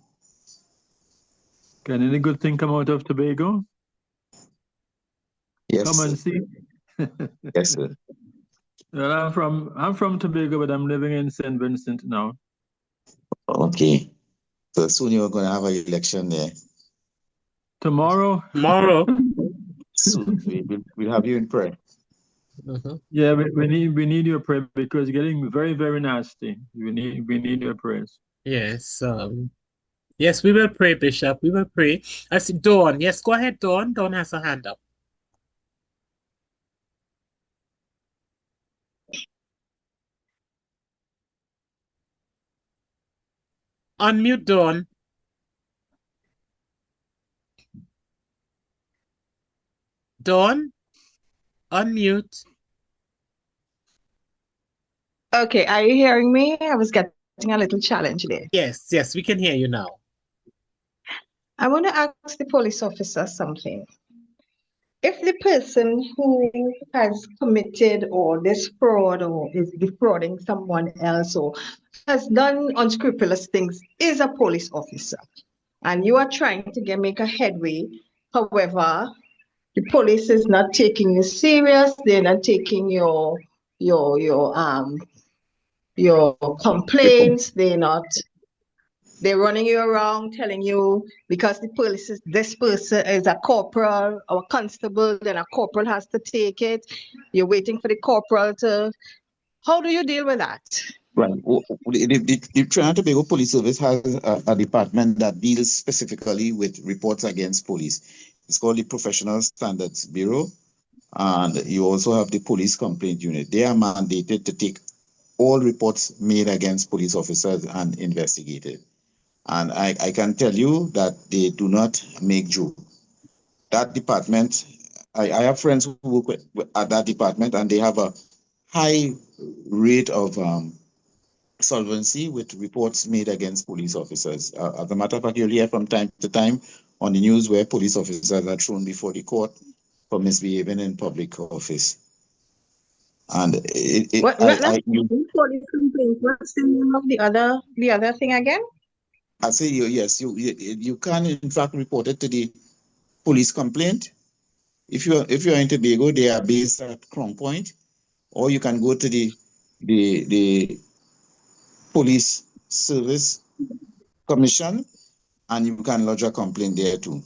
Can any good thing come out of Tobago?
Yes.
Come and see.
Yes, sir.
Well, I'm from Tobago, but I'm living in St. Vincent now.
Okay. So soon you're going to have an election there.
Tomorrow?
Tomorrow.
soon. We'll have you in prayer.
Yeah, we need your prayer because it's getting very, very nasty. We need your prayers.
Yes. Yes, we will pray, Bishop. We will pray. I see Dawn. Yes, go ahead, Dawn. Dawn has a hand up. Unmute, Dawn. Dawn, unmute.
Okay, are you hearing me? I was getting a little challenge there.
Yes, yes, we can hear you now.
I want to ask the police officer something. If the person who has committed or this fraud or is defrauding someone else or has done unscrupulous things is a police officer and you are trying to make a headway, however, the police is not taking you serious, they're not taking your complaints, they're running you around telling you because this person is a corporal or a constable, then a corporal has to take it. You're waiting for the corporal to. How do you deal with that?
Right. The Trinidad and Tobago Police Service has a department that deals specifically with reports against police. It's called the Professional Standards Bureau. And you also have the Police Complaint Unit. They are mandated to take all reports made against police officers and investigate it. And I can tell you that they do not make joke. That department, I have friends who work at that department and they have a high rate of solvency with reports made against police officers. As a matter of fact, you'll hear from time to time on the news where police officers are thrown before the court for misbehaving in public office. And
police complaint. What's the name of the other thing again?
I say yes, you can in fact report it to the police complaint. If you're in Tobago, they are based at Crown Point, or you can go to the Police Service Commission, and you can lodge a complaint there too.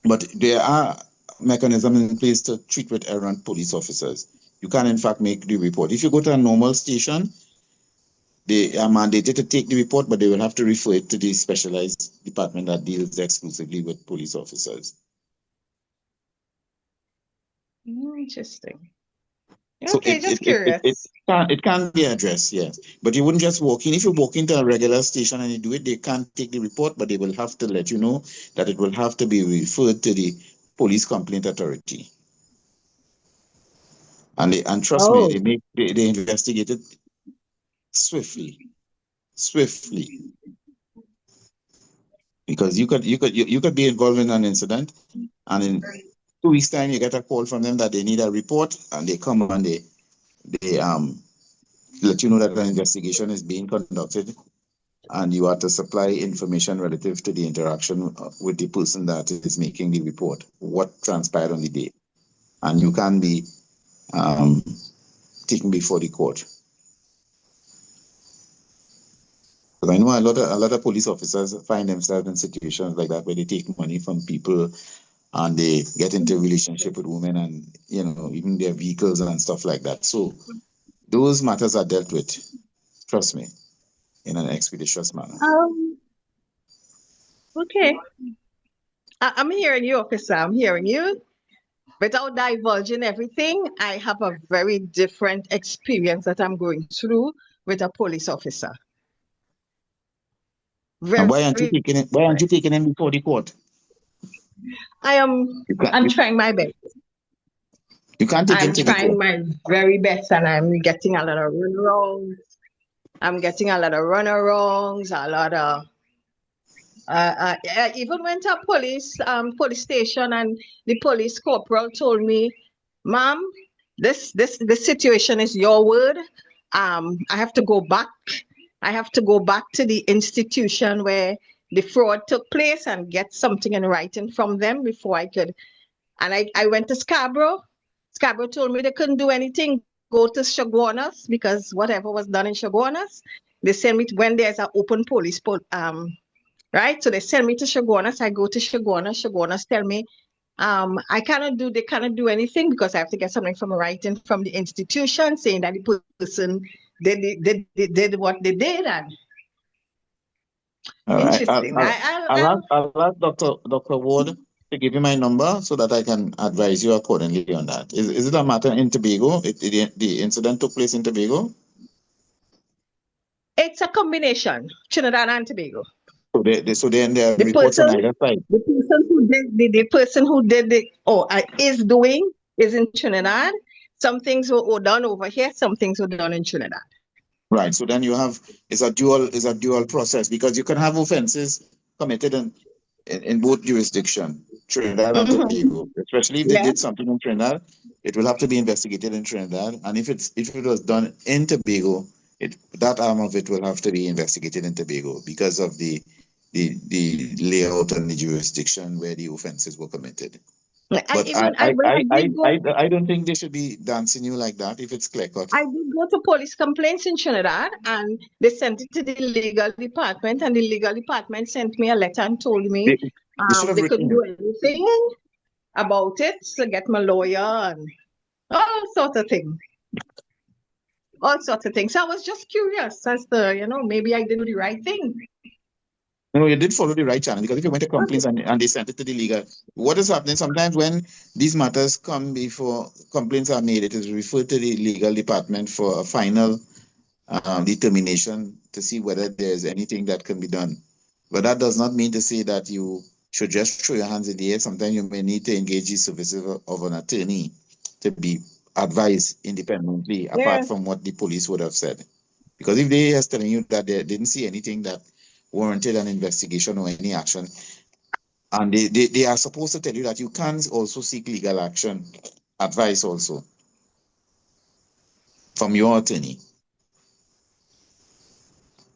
But there are mechanisms in place to treat with errant police officers. You can in fact make the report. If you go to a normal station, they are mandated to take the report, but they will have to refer it to the specialized department that deals exclusively with police officers.
Interesting.
So
okay, just curious.
It can be addressed, yes. But you wouldn't just walk in. If you walk into a regular station and you do it, they can't take the report, but they will have to let you know that it will have to be referred to the Police Complaint Authority. And trust me, they investigate it swiftly. Because you could be involved in an incident, and in 2 weeks' time you get a call from them that they need a report, and they come and they let you know that an investigation is being conducted, and you are to supply information relative to the interaction with the person that is making the report, what transpired on the day, and you can be taken before the court. Because I know a lot of police officers find themselves in situations like that where they take money from people and they get into a relationship with women and, even their vehicles and stuff like that. So those matters are dealt with, trust me, in an expeditious manner.
Okay. I'm hearing you, officer. I'm hearing you. Without divulging everything, I have a very different experience that I'm going through with a police officer.
And why aren't you taking him before the court?
I'm trying my best.
You can't take him to the court.
I'm trying my very best, and I'm getting a lot of runarounds. I'm getting a lot of runarounds, a lot of. I even went to a police station, and the police corporal told me, "Ma'am, this situation is your word. I have to go back. I have to go back to the institution where the fraud took place and get something in writing from them before I could." And I went to Scarborough. Scarborough told me they couldn't do anything. Go to Chaguanas, because whatever was done in Chaguanas, they send me when there's an open right? So they send me to Chaguanas. I go to Chaguanas. Chaguanas tell me They cannot do anything because I have to get something from writing from the institution saying that the person did what they did. And
All right.
interesting.
I'll ask Dr. Ward to give you my number so that I can advise you accordingly on that. Is it a matter in Tobago? The incident took place in Tobago?
It's a combination, Trinidad and Tobago.
So then there are reports on either side.
The person who did it is in Trinidad. Some things were done over here, some things were done in Trinidad.
Right. So then you have it's a dual process, because you can have offenses committed in both jurisdictions, Trinidad and Tobago. Especially if they did something in Trinidad, it will have to be investigated in Trinidad. And if it was done in Tobago, that arm of it will have to be investigated in Tobago because of the layout and the jurisdiction where the offenses were committed. But I don't think they should be dancing you like that if it's clear cut.
I did go to police complaints in Trinidad, and they sent it to the legal department, and the legal department sent me a letter and told me they couldn't do anything about it, so get my lawyer and all sorts of things. All sorts of things. So I was just curious as to, maybe I did the right thing.
No, you did follow the right channel, because if you went to complaints and they sent it to the legal, what is happening sometimes when these matters come before complaints are made, it is referred to the legal department for a final determination to see whether there's anything that can be done. But that does not mean to say that you should just throw your hands in the air. Sometimes you may need to engage the services of an attorney to be advised independently, apart from what the police would have said. Because if they are telling you that they didn't see anything that warranted an investigation or any action, and they are supposed to tell you that you can also seek legal action advice also from your attorney.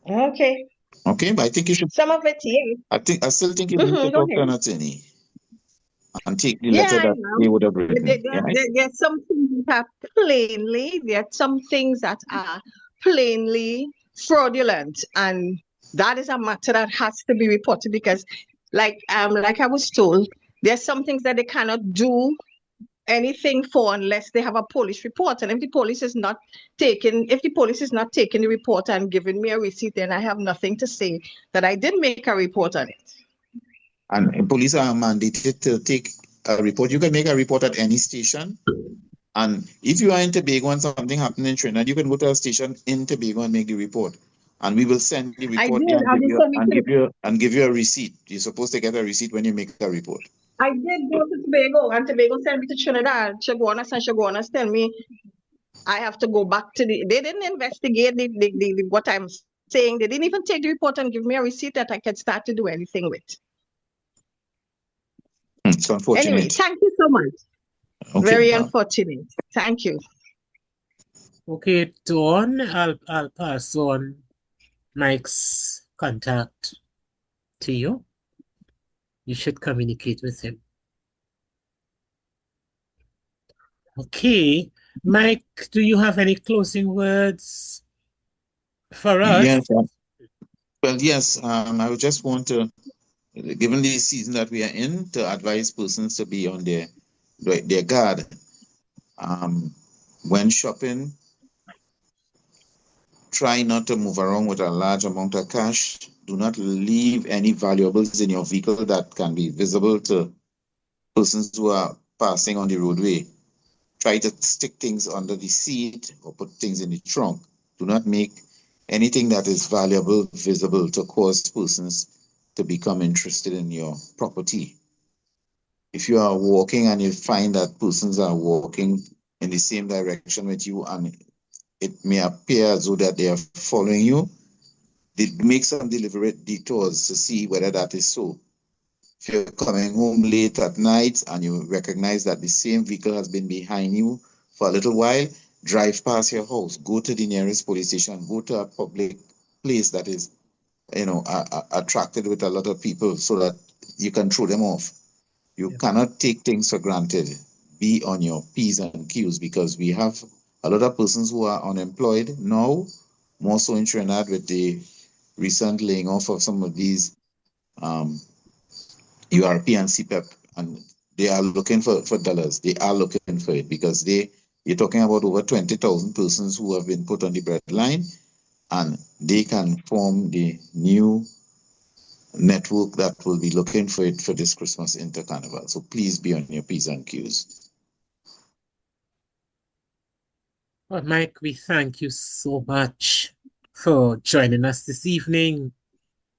Okay,
but I think you should.
Some of it,
I still think you need to talk to an attorney and take the letter that they would have written.
There are some things that are plainly fraudulent, and that is a matter that has to be reported, because like I was told, there's some things that they cannot do anything for unless they have a police report. And if the police is not taking the report and giving me a receipt, then I have nothing to say that I did make a report on it.
And police are mandated to take a report. You can make a report at any station. And if you are in Tobago and something happened in Trinidad, you can go to a station in Tobago and make the report. And we will send the report and give you a receipt. You're supposed to get a receipt when you make a report.
I did go to Tobago, and Tobago sent me to Trinidad. Chaguanas tell me I have to go back to they didn't investigate what I'm saying. They didn't even take the report and give me a receipt that I could start to do anything with.
It's unfortunate.
Anyway, thank you so much. Okay, very unfortunate. Thank you.
Okay, Dawn, I'll pass on Mike's contact to you. You should communicate with him. Okay, Mike, do you have any closing words for us?
Yes. Well, yes. I would just want to, given the season that we are in, to advise persons to be on their guard. When shopping, try not to move around with a large amount of cash. Do not leave any valuables in your vehicle that can be visible to persons who are passing on the roadway. Try to stick things under the seat or put things in the trunk. Do not make anything that is valuable visible to cause persons to become interested in your property. If you are walking and you find that persons are walking in the same direction with you and it may appear as though that they are following you, make some deliberate detours to see whether that is so. If you're coming home late at night and you recognize that the same vehicle has been behind you for a little while, drive past your house, go to the nearest police station, go to a public place that is, attracted with a lot of people so that you can throw them off. You cannot take things for granted. Be on your P's and Q's, because we have a lot of persons who are unemployed now, more so in Trinidad with the recent laying off of some of these URP and CPEP, and they are looking for dollars. They are looking for it because you're talking about over 20,000 persons who have been put on the breadline, and they can form the new network that will be looking for it for this Christmas Intercarnival. So please be on your P's and Q's.
Well, Mike, we thank you so much for joining us this evening.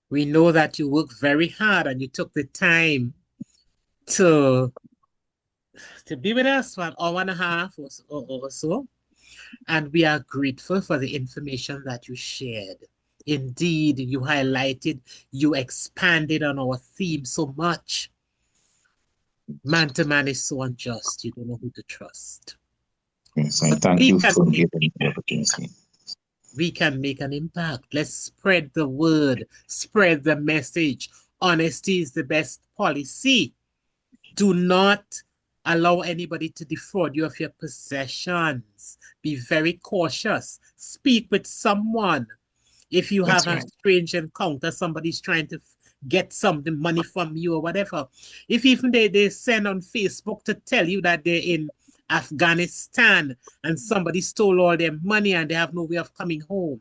We know that you worked very hard and you took the time to be with us for an hour and a half or so. And we are grateful for the information that you shared. Indeed, you highlighted, you expanded on our theme so much. Man to man is so unjust, you don't know who to trust.
Yes, I thank you for giving me the opportunity.
We can make an impact. Let's spread the word, spread the message. Honesty is the best policy. Do not allow anybody to defraud you of your possessions. Be very cautious. Speak with someone. If you have a strange encounter, somebody's trying to get something, money from you or whatever. If even they send on Facebook to tell you that they're in Afghanistan and somebody stole all their money and they have no way of coming home,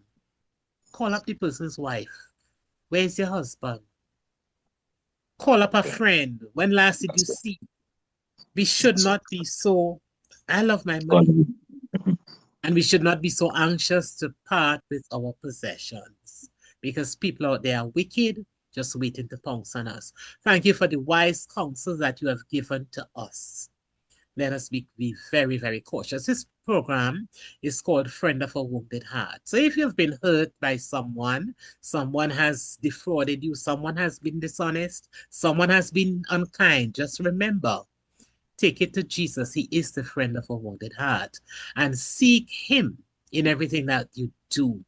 call up the person's wife. Where's your husband? Call up a friend. When last did you see? We should not be so, I love my money. And we should not be so anxious to part with our possessions because people out there are wicked, just waiting to pounce on us. Thank you for the wise counsel that you have given to us. Let us be very, very cautious. This program is called Friend of a Wounded Heart. So if you've been hurt by someone has defrauded you, someone has been dishonest, someone has been unkind, just remember, take it to Jesus. He is the friend of a wounded heart. And seek him in everything that you do.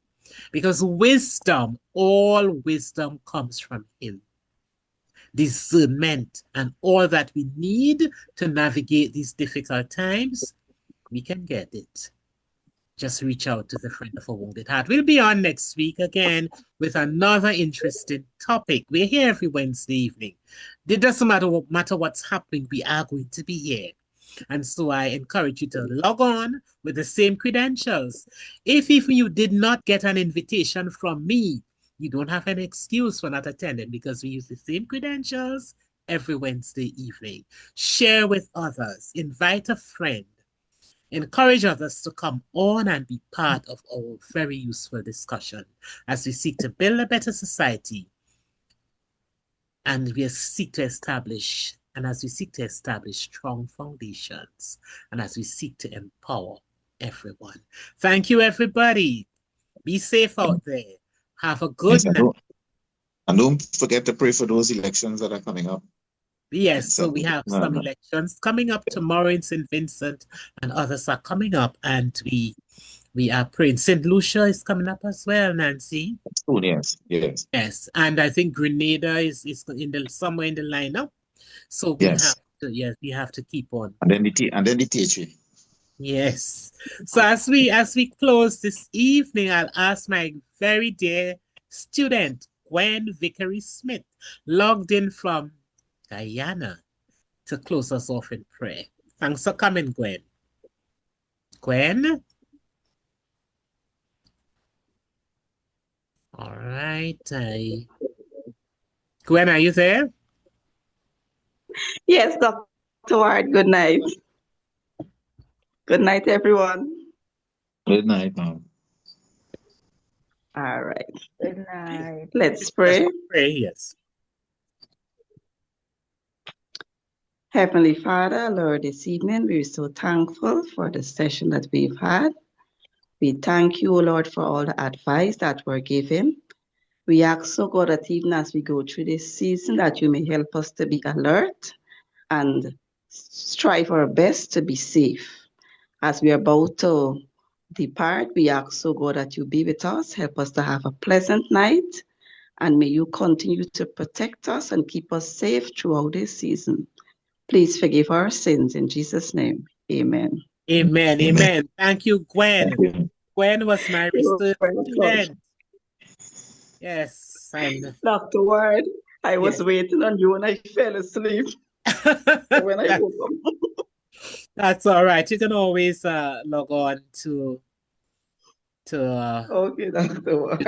Because wisdom, all wisdom comes from him. Discernment and all that we need to navigate these difficult times, we can get it. Just reach out to the friend of a wounded heart. We'll be on next week again with another interesting topic. We're here every Wednesday evening. It doesn't matter what's happening, we are going to be here. And so I encourage you to log on with the same credentials. If even you did not get an invitation from me, you don't have an excuse for not attending because we use the same credentials every Wednesday evening. Share with others. Invite a friend. Encourage others to come on and be part of our very useful discussion as we seek to build a better society and we seek to establish strong foundations and as we seek to empower everyone. Thank you, everybody. Be safe out there. Have a good night.
And don't forget to pray for those elections that are coming up.
Yes, so we have some elections coming up tomorrow in St. Vincent and others are coming up and we are praying. St. Lucia is coming up as well, Nancy.
Oh, yes.
Yes, and I think Grenada is somewhere in the lineup. So we have to keep on.
And then the THA.
Yes. So as we close this evening, I'll ask my very dear student, Gwen Vickery Smith, logged in from Guyana, to close us off in prayer. Thanks for coming, Gwen. Gwen? All right. Gwen, are you there?
Yes, Dr. Ward. Good night. Good night, everyone.
Good night, ma'am.
All right.
Good night.
Let's pray.
Let's pray, yes.
Heavenly Father, Lord, this evening we're so thankful for the session that we've had. We thank you, Lord, for all the advice that we're given. We ask, oh God, that even as we go through this season, that you may help us to be alert and strive our best to be safe. As we are about to depart, we ask, oh God, that you be with us, help us to have a pleasant night, and may you continue to protect us and keep us safe throughout this season. Please forgive our sins in Jesus' name. Amen.
Amen. Amen. Thank you, Gwen. Gwen was my research student. Yes. And
Dr. Ward, I was waiting on you and I fell asleep. when I woke up.
That's all right. You can always log on to
Okay, that's the one.